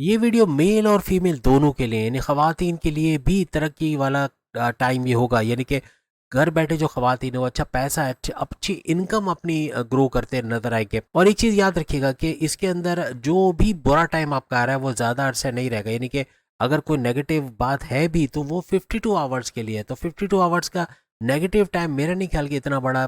ये video mail और female दोनों के लिए यानी ख़वातीन के लिए भी तरक्की वाला टाइम ये होगा, यानी कि घर बैठे जो ख़वातीन है वो अच्छा पैसा अच्छी इनकम अपनी ग्रो करते नज़र आएंगे। और एक चीज़ याद रखिएगा कि इसके अंदर जो भी बुरा टाइम आपका आ रहा है वो ज़्यादा अरसे नहीं रहेगा, यानी कि अगर कोई नेगेटिव बात है भी तो वो 52 आवर्स के लिए है। तो 52 आवर्स का नेगेटिव टाइम मेरा नहीं ख्याल कि इतना बड़ा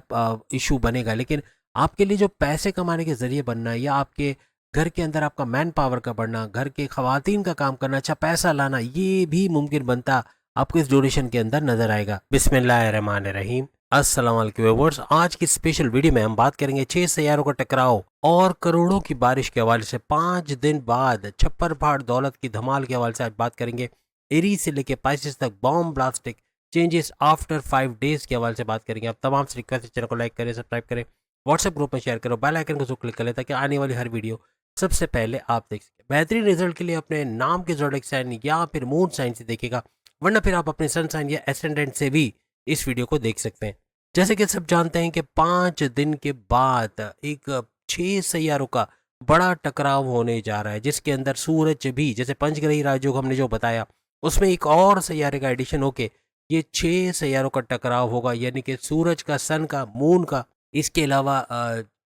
इशू बनेगा। लेकिन आपके लिए जो पैसे कमाने के ज़रिए बनना है या आपके घर के अंदर आपका मैन पावर का बढ़ना, घर के ख़वातीन का काम करना, अच्छा पैसा लाना, ये भी मुमकिन बनता आपको इस ड्यूरेशन के अंदर नजर आएगा। बिस्मिल्लाहिर्रहमानिर्रहीम। अस्सलाम वालेकुम व्यूअर्स, आज की स्पेशल वीडियो में हम बात करेंगे 6 सैयारों का टकराव और करोड़ों की बारिश के हवाले से। 5 दिन बाद छप्पर फाड़ दौलत की धमाल के हवाले से आज बात करेंगे। एरी से लेके पाइसेस तक बॉम्ब ब्लास्टिक चेंजेस आफ्टर 5 डेज के हवाले से बात करेंगे। आप तमाम से रिक्वेस्ट, चैनल को लाइक करें, सब्सक्राइब करें, व्हाट्सएप ग्रुप में शेयर करो, बेल आइकन को जरूर क्लिक करें ताकि आने वाली हर वीडियो सबसे पहले आप देख सकें। बेहतरीन रिजल्ट के लिए अपने नाम के ज़ोडिएक साइन या फिर मून साइन से देखिएगा, वरना फिर आप अपने सन साइन या एसेंडेंट से भी इस वीडियो को देख सकते हैं। जैसे कि सब जानते हैं कि 5 दिन के बाद एक 6 सैयारों का बड़ा टकराव होने जा रहा है, जिसके अंदर सूरज भी, जैसे पंचग्रही राजयोग हमने जो बताया, उसमें एक और सैयारे का एडिशन होके ये 6 सैयारों का टकराव होगा, यानी कि सूरज का, सन का, मून का, इसके अलावा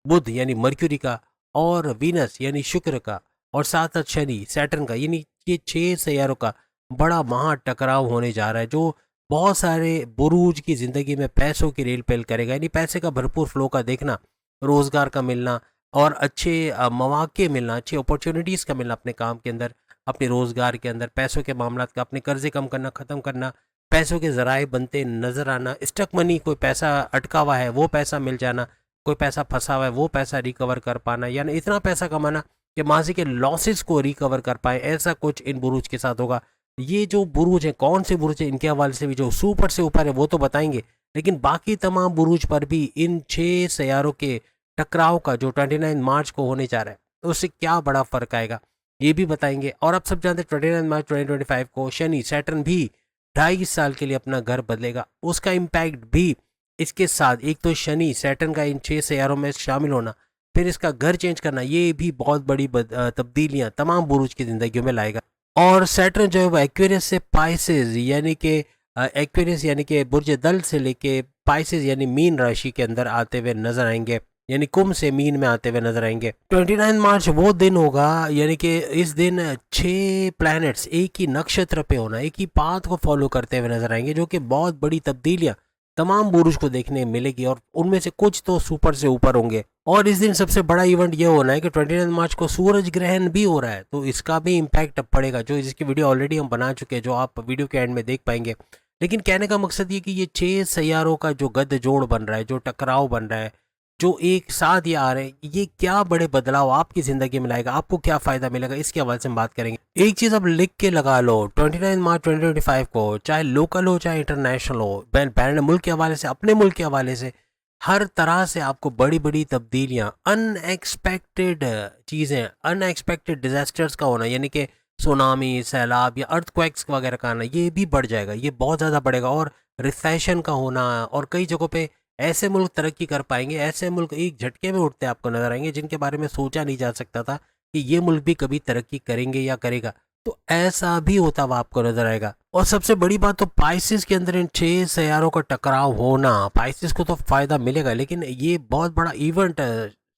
बुध यानी मर्क्यूरी का, और वीनस यानी शुक्र का, और साथ साथ शनि सैटर्न का, यानी ये 6 सैयारों का बड़ा महा टकराव होने जा रहा है, जो बहुत सारे बुरूज की ज़िंदगी में पैसों की रेल पेल करेगा। यानी पैसे का भरपूर फ्लो का देखना, रोज़गार का मिलना और अच्छे मौके मिलना, अच्छी अपॉर्चुनिटीज़ का मिलना अपने काम के अंदर, अपने रोज़गार के अंदर, पैसों के मामला का, अपने कर्जे कम करना, ख़त्म करना, पैसों के ज़राए बनते नज़र आना, स्टक मनी, कोई पैसा अटका हुआ है वो पैसा मिल जाना, कोई पैसा फंसा हुआ है वो पैसा रिकवर कर पाना, यानी इतना पैसा कमाना कि माजी के लॉसेस को रिकवर कर पाए, ऐसा कुछ इन बुरूज के साथ होगा। ये जो बुरूज है, कौन से बुरूज है, इनके हवाले से भी जो सुपर से ऊपर है वो तो बताएंगे, लेकिन बाकी तमाम बुरूज पर भी इन 6 सैयारों के टकराव का जो 29 मार्च को होने जा रहा है उससे क्या बड़ा फर्क आएगा ये भी बताएंगे। और आप सब जानते हैं 29 मार्च 2025 को शनि सैटर्न भी 2.5 साल के लिए अपना घर बदलेगा। उसका इम्पैक्ट भी इसके साथ, एक तो शनि सैटर्न का इन 6 सैयारों में शामिल होना, फिर इसका घर चेंज करना, ये भी बहुत बड़ी तब्दीलियां तमाम बुरूज की ज़िंदगियों में लाएगा। और सैटर्न जो है वो एक्वेरियस से पाइसेस यानी कि एक्वेरियस यानी कि बुर्ज दल से लेके पाइसेस यानी मीन राशि के अंदर आते हुए नजर आएंगे, यानी कुंभ से मीन में आते हुए नजर आएंगे। 29 मार्च वो दिन होगा, यानी कि इस दिन 6 प्लैनेट्स एक ही नक्षत्र पे होना, एक ही पाथ को फॉलो करते हुए नजर आएंगे, जो कि बहुत बड़ी तब्दीलियां तमाम बुरुज को देखने मिलेगी और उनमें से कुछ तो सुपर से ऊपर होंगे। और इस दिन सबसे बड़ा इवेंट ये होना है कि 29 मार्च को सूरज ग्रहण भी हो रहा है, तो इसका भी इम्पैक्ट अब पड़ेगा, जो जिसकी वीडियो ऑलरेडी हम बना चुके हैं, जो आप वीडियो के एंड में देख पाएंगे। लेकिन कहने का मकसद ये कि ये 6 सैयारों का जो गठजोड़ बन रहा है, जो टकराव बन रहा है, जो एक साथ ये आ रहे हैं, ये क्या बड़े बदलाव आपकी ज़िंदगी में लाएगा, आपको क्या फ़ायदा मिलेगा, इसके हवाले से हम बात करेंगे। एक चीज़ अब लिख के लगा लो, 29 मार्च 2025 को, चाहे लोकल हो चाहे इंटरनेशनल हो, बैरन मुल्क के हवाले से, अपने मुल्क के हवाले से, हर तरह से आपको बड़ी बड़ी तब्दीलियाँ, अनएक्सपेक्टेड चीज़ें, अनएक्सपेक्टेड डिजास्टर्स का होना, यानी कि सुनामी, सैलाब या अर्थक्वेक्स वगैरह का आना, ये भी बढ़ जाएगा, ये बहुत ज़्यादा बढ़ेगा। और रिसेशन का होना, और कई जगहों पे ऐसे मुल्क तरक्की कर पाएंगे, ऐसे मुल्क एक झटके में उठते आपको नजर आएंगे जिनके बारे में सोचा नहीं जा सकता था कि ये मुल्क भी कभी तरक्की करेंगे या करेगा, तो ऐसा भी होता हुआ आपको नजर आएगा। और सबसे बड़ी बात तो पाइसिस के अंदर इन 6 सैयारों का टकराव होना, पाइसिस को तो फायदा मिलेगा, लेकिन ये बहुत बड़ा इवेंट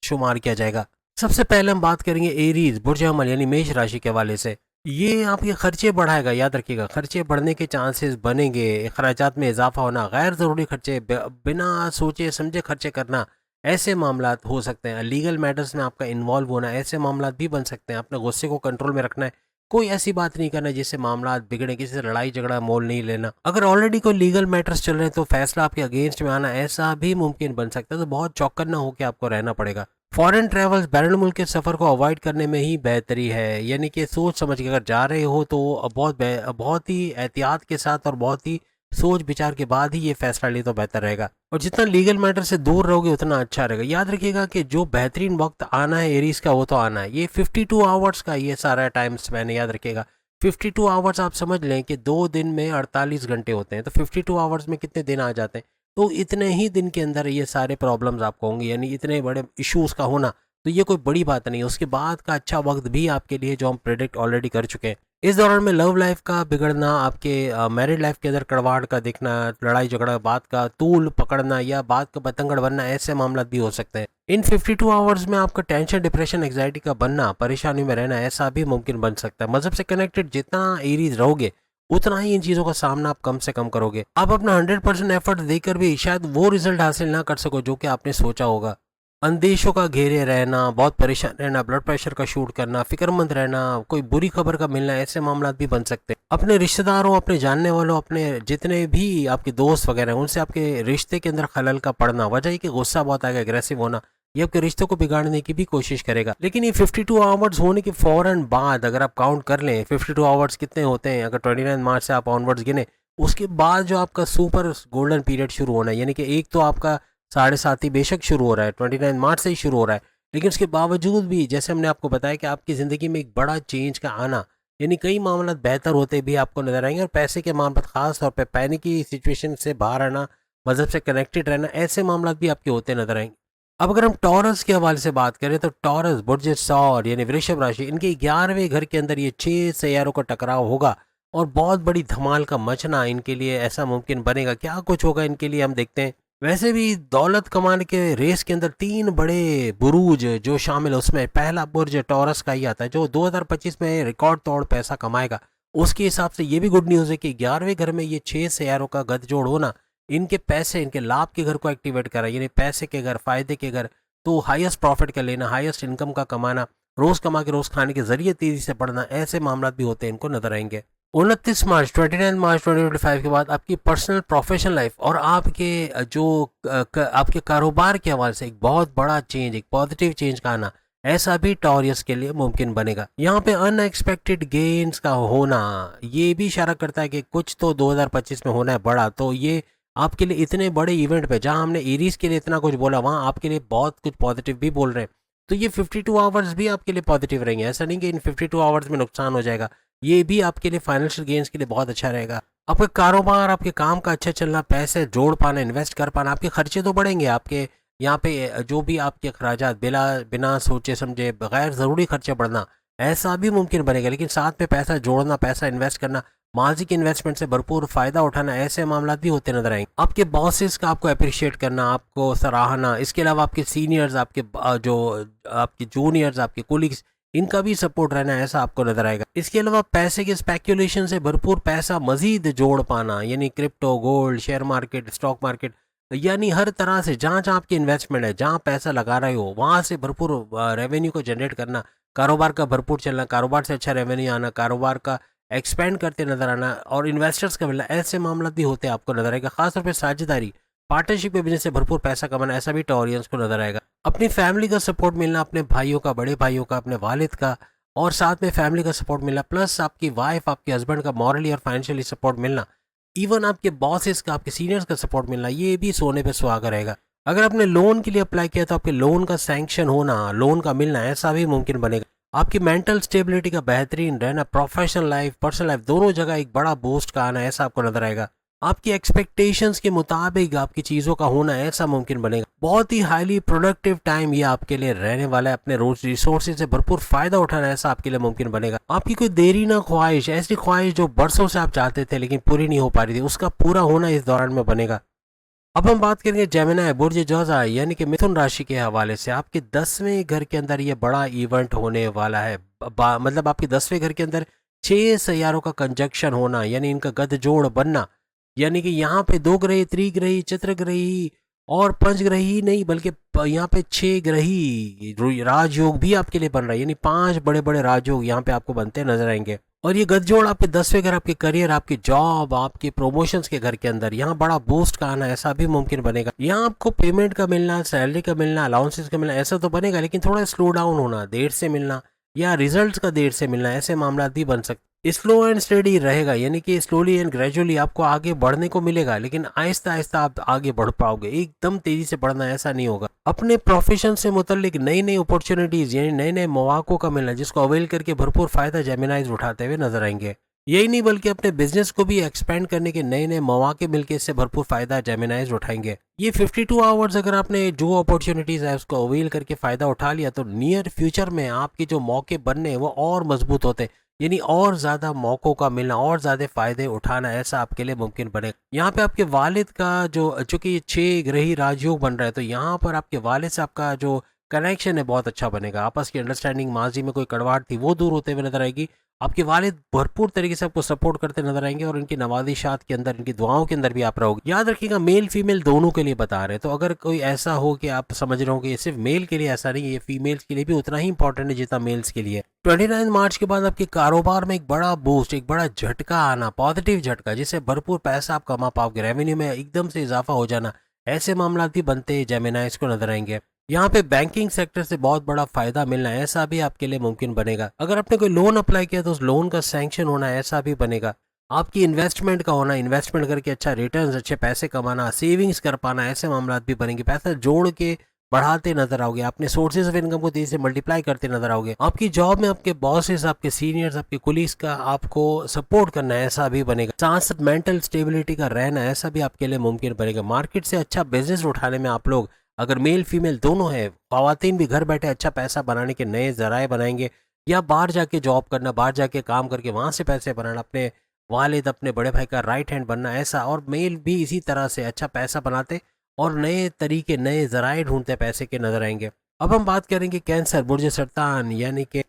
शुमार किया जाएगा। सबसे पहले हम बात करेंगे एरीज बुर्ज अमल यानी मेष राशि के हवाले से। ये आपके खर्चे बढ़ाएगा, याद रखिएगा, खर्चे बढ़ने के चांसेस बनेंगे, अखराजात में इजाफा होना, गैर ज़रूरी खर्चे, बिना सोचे समझे खर्चे करना, ऐसे मामलात हो सकते हैं। लीगल मैटर्स में आपका इन्वॉल्व होना, ऐसे मामलात भी बन सकते हैं। अपने गुस्से को कंट्रोल में रखना है, कोई ऐसी बात नहीं करना जिससे मामलात बिगड़े, किसी से लड़ाई झगड़ा मोल नहीं लेना। अगर ऑलरेडी कोई लीगल मैटर्स चल रहे हैं तो फैसला आपके अगेंस्ट में आना, ऐसा भी मुमकिन बन सकता है, तो बहुत चौकन्ना होकर आपको रहना पड़ेगा। फॉरेन ट्रैवल्स बैरून मुल्क के सफ़र को अवॉइड करने में ही बेहतरी है, यानी कि सोच समझ के अगर जा रहे हो तो बहुत ही एहतियात के साथ और बहुत ही सोच विचार के बाद ही ये फैसला ले तो बेहतर रहेगा। और जितना लीगल मैटर से दूर रहोगे उतना अच्छा रहेगा। याद रखिएगा कि जो बेहतरीन वक्त आना है एरीज का वो तो आना है, ये 52 आवर्स का ये सारा टाइम स्पैन है, याद रखिएगा। 52 आवर्स आप समझ लें कि 2 दिन में 48 घंटे होते हैं, तो 52 आवर्स में कितने दिन आ जाते हैं, तो इतने ही दिन के अंदर ये सारे प्रॉब्लम्स आपको होंगे, यानी इतने बड़े इश्यूज का होना, तो ये कोई बड़ी बात नहीं है। उसके बाद का अच्छा वक्त भी आपके लिए जो हम प्रेडिक्ट ऑलरेडी कर चुके हैं। इस दौरान में लव लाइफ का बिगड़ना, आपके मैरिड लाइफ के अंदर कड़वाहट का दिखना, लड़ाई झगड़ा, बात का तूल पकड़ना या बात का बतंगड़ बनना, ऐसे मामला भी हो सकते हैं। इन 52 आवर्स में आपका टेंशन, डिप्रेशन, एंग्जाइटी का बनना, परेशानी में रहना, ऐसा भी मुमकिन बन सकता है। मजहब से कनेक्टेड जितना एरीज रहोगे उतना ही इन चीज़ों का सामना आप कम से कम करोगे। आप अपना 100% एफर्ट देकर भी शायद वो रिजल्ट हासिल ना कर सको जो कि आपने सोचा होगा। अंदेशों का घेरे रहना, बहुत परेशान रहना, ब्लड प्रेशर का शूट करना, फिक्रमंद रहना, कोई बुरी खबर का मिलना, ऐसे मामला भी बन सकते हैं। अपने रिश्तेदारों, अपने जानने वालों, अपने जितने भी आपके दोस्त वगैरह हैं उनसे आपके रिश्ते के अंदर खलल का पड़ना, वजह है कि गुस्सा बहुत आएगा, एग्रेसिव होना, ये आपके रिश्तों को बिगाड़ने की भी कोशिश करेगा। लेकिन ये 52 आवर्स होने के फौरन बाद अगर आप काउंट कर लें 52 आवर्स कितने होते हैं, अगर 29 मार्च से आप ऑनवर्ड्स गिने, उसके बाद जो आपका सुपर गोल्डन पीरियड शुरू होना है, यानी कि एक तो आपका 7:30 ही बेशक शुरू हो रहा है, 29 मार्च से ही शुरू हो रहा है, लेकिन उसके बावजूद भी जैसे हमने आपको बताया कि आपकी ज़िंदगी में एक बड़ा चेंज का आना, यानी कई मामला बेहतर होते भी आपको नजर आएंगे। और पैसे के मामला खास तौर पे पैनिक की सिचुएशन से बाहर आना, मजहब से कनेक्टेड रहना, ऐसे मामला भी आपके होते नजर आएंगे। अब अगर हम टॉरस के हवाले से बात करें तो टॉरस, बुर्ज सौर यानी वृषभ राशि, इनके 11वें घर के अंदर ये 6 सैयारों का टकराव होगा और बहुत बड़ी धमाल का मचना इनके लिए ऐसा मुमकिन बनेगा। क्या कुछ होगा इनके लिए हम देखते हैं। वैसे भी दौलत कमाने के रेस के अंदर 3 बड़े बुरूज जो शामिल है, उसमें पहला बुर्ज टॉरस का ही आता है जो 2025 में रिकॉर्ड तोड़ पैसा कमाएगा। उसके हिसाब से ये भी गुड न्यूज़ है कि 11वें घर में ये 6 सैयारों का गठजोड़ होना इनके पैसे, इनके लाभ के घर को एक्टिवेट करा, यानी पैसे के घर, फायदे के घर, तो हाईएस्ट प्रॉफिट का लेना, हाईएस्ट इनकम का कमाना, रोज कमा के रोज खाने के जरिए तेजी से बढ़ना, ऐसे मामला भी होते हैं इनको नजर आएंगे। 29 मार्च 29 मार्च 2025 के बाद आपकी पर्सनल प्रोफेशनल लाइफ और आपके आपके कारोबार के हवाले से एक बहुत बड़ा चेंज, एक पॉजिटिव चेंज का आना, ऐसा भी टॉरियस के लिए मुमकिन बनेगा। यहाँ पे अनएक्सपेक्टेड गेन्स का होना ये भी इशारा करता है कि कुछ तो 2025 में होना है बड़ा। तो ये आपके लिए इतने बड़े इवेंट पे, जहां हमने एरीज के लिए इतना कुछ बोला, वहां आपके लिए बहुत कुछ पॉजिटिव भी बोल रहे हैं। तो ये 52 आवर्स भी आपके लिए पॉजिटिव रहेंगे। ऐसा नहीं कि इन 52 आवर्स में नुकसान हो जाएगा, ये भी आपके लिए फाइनेंशियल गेन्स के लिए बहुत अच्छा रहेगा। आपका कारोबार, आपके काम का अच्छा चलना, पैसे जोड़ पाना, इन्वेस्ट कर पाना, आपके खर्चे तो बढ़ेंगे। आपके यहाँ पे जो भी आपके अखराजात बिना सोचे समझे बगैर ज़रूरी खर्चे बढ़ना, ऐसा भी मुमकिन बनेगा। लेकिन साथ में पैसा जोड़ना, पैसा इन्वेस्ट करना, माजी के इन्वेस्टमेंट से भरपूर फायदा उठाना, ऐसे मामला भी होते नजर आएंगे। आपके बॉसेस का आपको अप्रिशिएट करना, आपको सराहना, इसके अलावा आपके सीनियर्स, आपके जो आपके जूनियर्स, आपके कोलिग्स, इनका भी सपोर्ट रहना, ऐसा आपको नजर आएगा। इसके अलावा पैसे के स्पेक्यूलेशन से भरपूर पैसा मजीद जोड़ पाना, यानी crypto, gold, share market, stock market, यानी हर तरह से जहाँ जहाँ आपकी इन्वेस्टमेंट है, जहाँ पैसा लगा रहे हो, वहाँ से भरपूर रेवेन्यू को जनरेट करना, कारोबार का भरपूर चलना, कारोबार से अच्छा रेवेन्यू आना, कारोबार का एक्सपेंड करते नजर आना और इन्वेस्टर्स का मिलना, ऐसे मामला भी होते आपको नजर आएगा। खासतौर पर साझेदारी, पार्टनरशिप के बिजनेस से भरपूर पैसा कमाना, ऐसा भी टॉरियंस को नजर आएगा। अपनी फैमिली का सपोर्ट मिलना, अपने भाइयों का, बड़े भाइयों का, अपने वालिद का, और साथ में फैमिली का सपोर्ट मिलना, प्लस आपकी वाइफ, आपके हस्बैंड का मॉरली और फाइनेंशियली सपोर्ट मिलना, इवन आपके बॉसेस का, आपके सीनियर्स का सपोर्ट मिलना, ये भी सोने पे सुहागा रहेगा। अगर आपने लोन के लिए अप्लाई किया तो आपके लोन का सैंक्शन होना, लोन का मिलना, ऐसा भी मुमकिन बनेगा। आपकी मेंटल स्टेबिलिटी का बेहतरीन रहना, प्रोफेशनल लाइफ, पर्सनल लाइफ, दोनों जगह एक बड़ा बूस्ट का आना, ऐसा आपको नजर आएगा। आपकी एक्सपेक्टेशंस के मुताबिक आपकी चीज़ों का होना, ऐसा मुमकिन बनेगा। बहुत ही हाईली प्रोडक्टिव टाइम ये आपके लिए रहने वाला है। अपने रोज रिसोर्सेज से भरपूर फायदा उठाना, ऐसा आपके लिए मुमकिन बनेगा। आपकी कोई देरी ना ख्वाहिश, ऐसी ख्वाहिश जो बरसों से आप चाहते थे लेकिन पूरी नहीं हो पा रही थी, उसका पूरा होना इस दौरान में बनेगा। अब हम बात करेंगे जेमिनी, बुर्ज जोजा यानी कि मिथुन राशि के हवाले से। आपके 10वें घर के अंदर ये बड़ा इवेंट होने वाला है। मतलब आपके 10वें घर के अंदर 6 सैयारों का कंजक्शन होना, यानी इनका गठजोड़ बनना, यानी कि यहाँ पे 2 ग्रही, त्रिग्रही, चित्रग्रही और पंचग्रही नहीं, बल्कि यहाँ पे 6 ग्रही राजयोग भी आपके लिए बन रहा है, यानी 5 बड़े बड़े राजयोग यहाँ पे आपको बनते नजर आएंगे। और ये गठजोड़ आपके 10वें घर, आपके करियर, आपकी जॉब, आपके प्रमोशंस के घर के अंदर यहाँ बड़ा बूस्ट का आना, ऐसा भी मुमकिन बनेगा। यहाँ आपको पेमेंट का मिलना, सैलरी का मिलना, अलाउंसेस का मिलना, ऐसा तो बनेगा, लेकिन थोड़ा स्लो डाउन होना, देर से मिलना या रिजल्ट्स का देर से मिलना, ऐसे मामला भी बन सकते। स्लो एंड स्टडी रहेगा, यानी कि स्लोली एंड ग्रेजुअली आपको आगे बढ़ने को मिलेगा, लेकिन आहिस्ता आहिस्ता आप आगे बढ़ पाओगे। एकदम तेजी से बढ़ना ऐसा नहीं होगा। अपने प्रोफेशन से मुतल्लिक नई नई अपॉर्चुनिटीज, यानी नए नए मौकों का मिलना, जिसको अवेल करके भरपूर फायदा जेमिनाइज उठाते हुए नजर आएंगे। यही नहीं बल्कि अपने बिजनेस को भी एक्सपेंड करने के नए नए मौके मिलके इससे भरपूर फायदा जेमिनाइज उठाएंगे। ये 52 आवर्स अगर आपने जो अपॉर्चुनिटीज है उसको अवेल करके फायदा उठा लिया तो नियर फ्यूचर में आपके जो मौके बनने हैं वो और मजबूत होते हैं, यानी और ज्यादा मौकों का मिलना और ज्यादा फायदे उठाना ऐसा आपके लिए मुमकिन बनेगा। यहाँ पे आपके वालिद का जो चूंकि ये 6 ग्रही राजयोग बन रहा है तो यहाँ पर आपके वालिद से आपका जो कनेक्शन है बहुत अच्छा बनेगा। आपस की अंडरस्टैंडिंग, माजी में कोई कड़वाहट थी वो दूर होते हुए नजर आएगी। आपके वालिद भरपूर तरीके से आपको सपोर्ट करते नजर आएंगे और इनकी नवाजिशात के अंदर, इनकी दुआओं के अंदर भी आप रहोगे। याद रखिएगा मेल फीमेल दोनों के लिए बता रहे हैं, तो अगर कोई ऐसा हो कि आप समझ रहे हो कि ये सिर्फ मेल के लिए ऐसा नहीं है, ये फीमेल्स के लिए भी उतना ही इंपॉर्टेंट है जितना मेल्स के लिए। 29 मार्च के बाद आपके कारोबार में एक बड़ा बूस्ट, एक बड़ा झटका आना, पॉजिटिव झटका जिससे भरपूर पैसा आप कमा पाओगे, रेवेन्यू में एकदम से इजाफा हो जाना, ऐसे मामला भी बनते जेमिनाइज को नजर आएंगे। यहाँ पे बैंकिंग सेक्टर से बहुत बड़ा फायदा मिलना ऐसा भी आपके लिए मुमकिन बनेगा। अगर आपने कोई लोन अप्लाई किया तो उस लोन का सैंक्शन होना ऐसा भी बनेगा। आपकी इन्वेस्टमेंट का होना, इन्वेस्टमेंट करके अच्छा रिटर्न्स, अच्छे पैसे कमाना, सेविंग्स कर पाना, ऐसे मामला भी बनेंगे। पैसा जोड़ के बढ़ाते नजर आओगे, अपने सोर्सेज ऑफ इनकम को तेजी से मल्टीप्लाई करते नजर आओगे। आपकी जॉब में आपके बॉसेस, आपके सीनियर्स, आपके कुलीग्स का आपको सपोर्ट करना ऐसा भी बनेगा। साथ साथ मेंटल स्टेबिलिटी का रहना ऐसा भी आपके लिए मुमकिन बनेगा। मार्केट से अच्छा बिजनेस उठाने में आप लोग अगर मेल फीमेल दोनों है, खवातीन भी घर बैठे अच्छा पैसा बनाने के नए जराए बनाएंगे, या बाहर जाके जॉब करना, बाहर जाके काम करके वहां से पैसे बनाना, अपने वालिद अपने बड़े भाई का राइट हैंड बनना ऐसा, और मेल भी इसी तरह से अच्छा पैसा बनाते और नए तरीके, नए जराए ढूंढते पैसे के नजर आएंगे। अब हम बात करेंगे कैंसर, बुर्ज सरतान यानी कि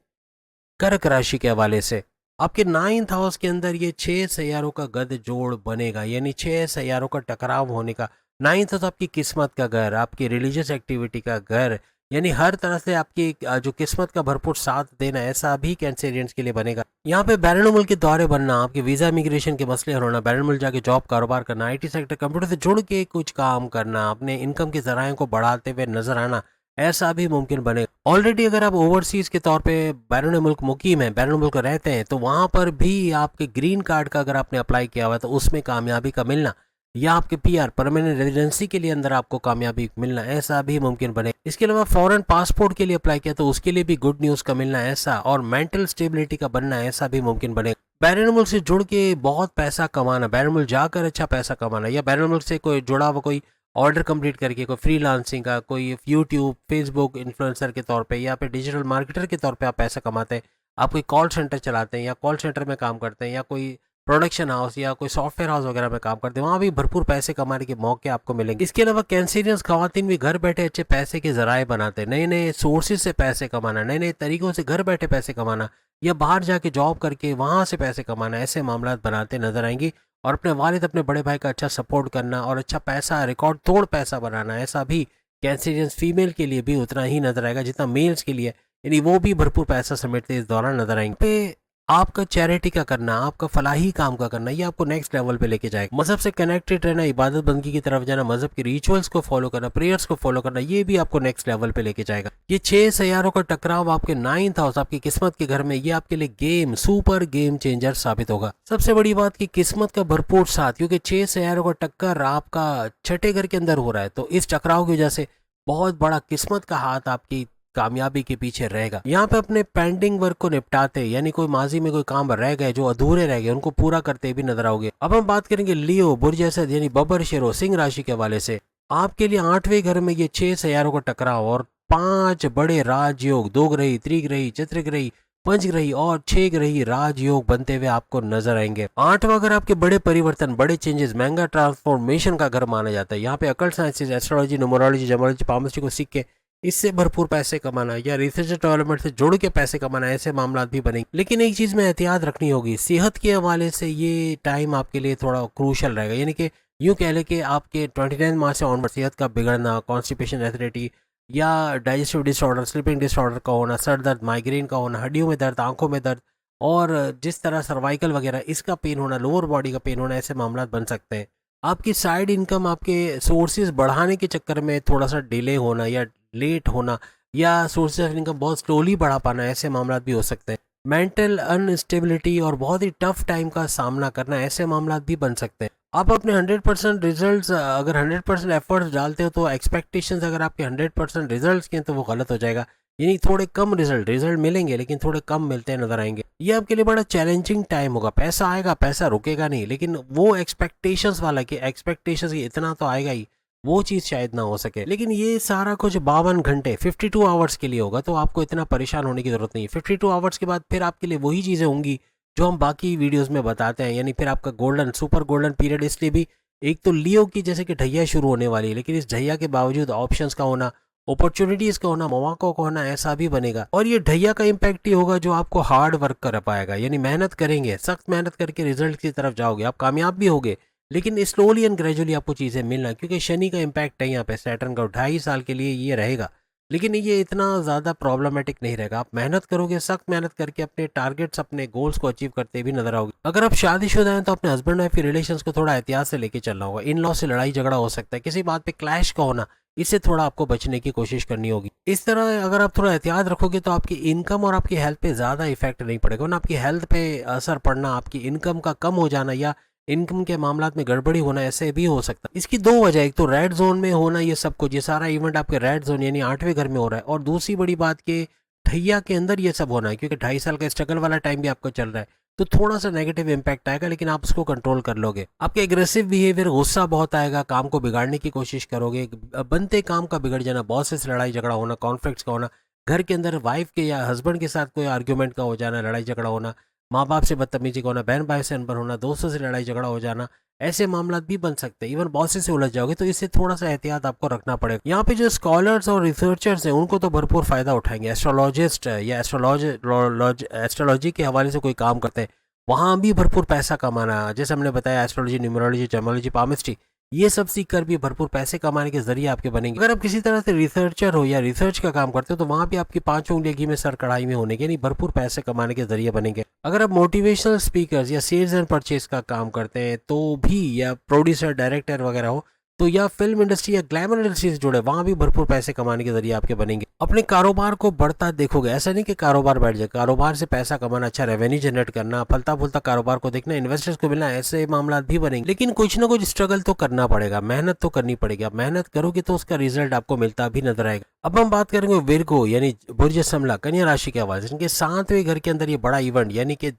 कर्क राशि के हवाले से। आपके 9th हाउस के अंदर ये 6 सैयारों का गद जोड़ बनेगा, यानी 6 सैयारों का टकराव होने का। 9th हाउस आपकी किस्मत का घर, आपकी रिलीजियस एक्टिविटी का घर, यानी हर तरह से आपकी जो किस्मत का भरपूर साथ देना ऐसा भी कैंसेरियंस के लिए बनेगा। यहाँ पे बैरून मुल्क के दौरे बनना, आपके वीजा इमिग्रेशन के मसले हल होना, बैरून मुल्क जाके जॉब कारोबार करना, आईटी सेक्टर कंप्यूटर से जुड़ के कुछ काम करना, अपने इनकम के जरायों को बढ़ाते हुए नजर आना ऐसा भी मुमकिन बनेगा। ऑलरेडी अगर आप ओवरसीज के तौर पे बैरून मुल्क मुकीम है, बैरून मुल्क रहते हैं, तो वहां पर भी आपके ग्रीन कार्ड का अगर आपने अप्लाई किया हुआ है तो उसमें कामयाबी का मिलना, या आपके पीआर परमानेंट रेजिडेंसी के लिए अंदर आपको कामयाबी मिलना ऐसा भी मुमकिन बने। इसके अलावा फॉरेन पासपोर्ट के लिए अप्लाई किया तो उसके लिए भी गुड न्यूज का मिलना ऐसा, और मेंटल स्टेबिलिटी का बनना ऐसा भी मुमकिन बने। बैरून मुल्क से जुड़ के बहुत पैसा कमाना, बैरून मुल्क जाकर अच्छा पैसा कमाना, या बैरून मुल्क से कोई जुड़ा हुआ कोई ऑर्डर कंप्लीट करके कोई फ्रीलांसिंग का, कोई यूट्यूब फेसबुक इन्फ्लुएंसर के तौर पे या फिर डिजिटल मार्केटर के तौर पे आप पैसा कमाते हैं, आप कोई कॉल सेंटर चलाते हैं या कॉल सेंटर में काम करते हैं, या कोई प्रोडक्शन हाउस या कोई सॉफ्टवेयर हाउस वगैरह में काम करते हैं, वहाँ भी भरपूर पैसे कमाने के मौके आपको मिलेंगे। इसके अलावा कैंसेरियंस खवातीन भी घर बैठे अच्छे पैसे के जराए बनाते हैं, नए नए सोर्सेज से पैसे कमाना, नए नए तरीकों से घर बैठे पैसे कमाना, या बाहर जाके जॉब करके वहाँ से पैसे कमाना, ऐसे मामला बनाते नजर आएंगी। और अपने वालिद, अपने बड़े भाई का अच्छा सपोर्ट करना और अच्छा पैसा, रिकॉर्ड तोड़ पैसा बनाना ऐसा भी कैंसेरियंस फीमेल के लिए भी उतना ही नजर आएगा जितना मेल्स के लिए, यानी वो भी भरपूर पैसा समेटते इस दौरान नजर आएंगे। पे आपका चैरिटी का करना, आपका फलाही काम का करना, ये आपको नेक्स्ट लेवल पे लेके जाएगा। मजहब से कनेक्टेड रहना, इबादत बंदगी की तरफ जाना, मजहब के रिचुअल्स को फॉलो करना, प्रेयर्स को फॉलो करना, ये भी आपको नेक्स्ट लेवल पे लेके जाएगा। ये 6 सैयारों का टकराव आपके 9th हाउस, आपकी किस्मत के घर में, ये आपके लिए गेम, सुपर गेम चेंजर साबित होगा। सबसे बड़ी बात की किस्मत का भरपूर साथ, क्योंकि 6 सैयारों का टक्कर आपका छठे घर के अंदर हो रहा है, तो इस टकराव की वजह से बहुत बड़ा किस्मत का हाथ आपकी कामयाबी के पीछे रहेगा। यहाँ पे अपने पेंडिंग वर्क को निपटाते, यानी कोई माजी में कोई काम रह गए जो अधूरे रह गए उनको पूरा करते भी नजर आओगे। अब हम बात करेंगे लियो, बुर्ज असद यानी बबर शेरो, सिंह राशि के हवाले से। आपके लिए 8वें घर में ये 6 सैयारों का टकराव और 5 बड़े राजयोग, 2 ग्रही, त्रिग्रही, चतुर्ग्रही, पंचग्रही और 6 ग्रही राजयोग बनते हुए आपको नजर आएंगे। 8वां घर आपके बड़े परिवर्तन, बड़े चेंजेस, महंगा ट्रांसफॉर्मेशन का घर माना जाता है। यहाँ पे अकल साइंसेज, एस्ट्रोलॉजी, न्यूमरोलॉजी, जमोलॉजी, पामोलॉजी को सीख के इससे भरपूर पैसे कमाना या रिसर्च डेवलपमेंट से जुड़ के पैसे कमाना, ऐसे मामला भी बनेंगे। लेकिन एक चीज में एहतियात रखनी होगी, सेहत के हवाले से ये टाइम आपके लिए थोड़ा क्रूशल रहेगा। यानी कि यूं कह ले कि आपके 29 मार्च से ऑनवर्ड सेहत का बिगड़ना, कॉन्स्टिपेशन, एसिडिटी या डाइजेस्टिव डिसऑर्डर, स्लीपिंग डिसऑर्डर का होना, सर दर्द, माइग्रेन का होना, हड्डियों में दर्द, आंखों में दर्द, और जिस तरह सर्वाइकल वगैरह इसका पेन होना, लोअर बॉडी का पेन होना, ऐसे मामला बन सकते हैं। आपकी साइड इनकम, आपके सोर्सेज बढ़ाने के चक्कर में थोड़ा सा डिले होना या लेट होना, या सोर्सेज ऑफ इनकम बहुत स्लोली बढ़ा पाना, ऐसे मामला भी हो सकते हैं। मेंटल अनस्टेबिलिटी और बहुत ही टफ टाइम का सामना करना, ऐसे मामला भी बन सकते हैं। आप अपने 100% रिजल्ट्स, अगर 100% एफर्ट्स डालते हो तो एक्सपेक्टेशंस अगर आपके 100% रिजल्ट्स के हैं तो वो गलत हो जाएगा। यानी थोड़े कम रिजल्ट रिजल्ट मिलेंगे लेकिन थोड़े कम मिलते नजर आएंगे। ये आपके लिए बड़ा चैलेंजिंग टाइम होगा। पैसा आएगा, पैसा रुकेगा नहीं, लेकिन वो एक्सपेक्टेशंस वाला कि एक्सपेक्टेशंस इतना तो आएगा ही, वो चीज़ शायद ना हो सके। लेकिन ये सारा कुछ 52 घंटे 52 आवर्स के लिए होगा, तो आपको इतना परेशान होने की जरूरत नहीं है। 52 आवर्स के बाद फिर आपके लिए वही चीज़ें होंगी जो हम बाकी वीडियोस में बताते हैं। यानी फिर आपका गोल्डन सुपर गोल्डन पीरियड इसलिए भी, एक तो लियो की जैसे कि ढैया शुरू होने वाली है, लेकिन इस ढैया के बावजूद ऑप्शंस का होना, अपॉर्चुनिटीज का होना, मौकों का होना, ऐसा भी बनेगा। और ये ढैया का इम्पैक्ट ही होगा जो आपको हार्ड वर्क कर पाएगा। यानी मेहनत करेंगे, सख्त मेहनत करके रिजल्ट की तरफ जाओगे, आप कामयाब भी होगे, लेकिन स्लोली एंड ग्रेजुअली आपको चीज़ें मिलना, क्योंकि शनि का इम्पैक्ट है यहाँ पे, सैटर्न का 2.5 साल के लिए ये रहेगा। लेकिन ये इतना ज़्यादा प्रॉब्लमेटिक नहीं रहेगा। आप मेहनत करोगे, सख्त मेहनत करके अपने टारगेट्स, अपने गोल्स को अचीव करते भी नजर आओगे। अगर आप शादीशुदा हैं तो अपने हस्बैंड वाइफ के रिलेशंस को थोड़ा एहतियात से लेके चलना होगा। इन लॉ से लड़ाई झगड़ा हो सकता है, किसी बात पे क्लैश का होना, इससे थोड़ा आपको बचने की कोशिश करनी होगी। इस तरह अगर आप थोड़ा एहतियात रखोगे तो आपकी इनकम और आपकी हेल्थ पे ज़्यादा इफेक्ट नहीं पड़ेगा ना। आपकी हेल्थ पे असर पड़ना, आपकी इनकम का कम हो जाना या इनकम के मामलात में गड़बड़ी होना, ऐसे भी हो सकता है। इसकी दो वजह, एक तो रेड जोन में होना, ये सब कुछ, ये सारा इवेंट आपके रेड जोन यानी 8वें घर में हो रहा है, और दूसरी बड़ी बात कि ठैया के अंदर ये सब होना है, क्योंकि 2.5 साल का स्ट्रगल वाला टाइम भी आपको चल रहा है, तो थोड़ा सा नेगेटिव इम्पैक्ट आएगा, लेकिन आप उसको कंट्रोल कर लोगे। आपके एग्रेसिव बिहेवियर, गुस्सा बहुत आएगा, काम को बिगाड़ने की कोशिश करोगे, बनते काम का बिगड़ जाना, बॉस से लड़ाई झगड़ा होना, कॉन्फ्लिक्ट्स का होना, घर के अंदर वाइफ के या हस्बैंड के साथ कोई आर्ग्यूमेंट का हो जाना, लड़ाई झगड़ा होना, माँ बाप से बदतमीजी का होना, बहन भाई से अनबन होना, दोस्तों से लड़ाई झगड़ा हो जाना, ऐसे मामला भी बन सकते हैं। इवन बॉसेस से उलझ जाओगे, तो इससे थोड़ा सा एहतियात आपको रखना पड़ेगा। यहाँ पे जो स्कॉलर्स और रिसर्चर्स हैं उनको तो भरपूर फायदा उठाएंगे। एस्ट्रोलॉजिस्ट या एस्ट्रोलॉजी के हवाले से कोई काम करते हैं, वहाँ भी भरपूर पैसा कमाना, जैसे हमने बताया एस्ट्रोलॉजी, न्यूमरोलॉजी, जेमोलॉजी, पामिस्ट्री, ये सब सीख कर भी भरपूर पैसे कमाने के जरिए आपके बनेंगे। अगर आप किसी तरह से रिसर्चर हो या रिसर्च का काम करते हो, तो वहाँ भी आपकी 5 उंगलियां घी में सर कढ़ाई में होने के, यानी भरपूर पैसे कमाने के जरिए बनेंगे। अगर आप मोटिवेशनल स्पीकर्स या सेल्स एंड परचेज का काम करते हैं तो भी, या प्रोड्यूसर डायरेक्टर वगैरह हो तो, या फिल्म इंडस्ट्री या ग्लैमर इंडस्ट्री से जुड़े, वहां भी भरपूर पैसे कमाने के जरिए आपके बनेंगे। अपने कारोबार को बढ़ता देखोगे, ऐसा नहीं कि कारोबार बैठ जाए, कारोबार से पैसा कमाना, अच्छा रेवेन्यू जनरेट करना, फलता फूलता कारोबार को देखना, इन्वेस्टर्स को मिलना, ऐसे मामला भी बनेंगे। लेकिन कुछ ना कुछ स्ट्रगल तो करना पड़ेगा, मेहनत तो करनी पड़ेगी। आप मेहनत करोगे तो उसका रिजल्ट आपको मिलता भी नजर आएगा। अब हम बात करेंगे विर्गो यानी बुर्ज समला, कन्या राशि के हवाले से। इनके 7वें घर के अंदर ये बड़ा इवेंट, यानी कि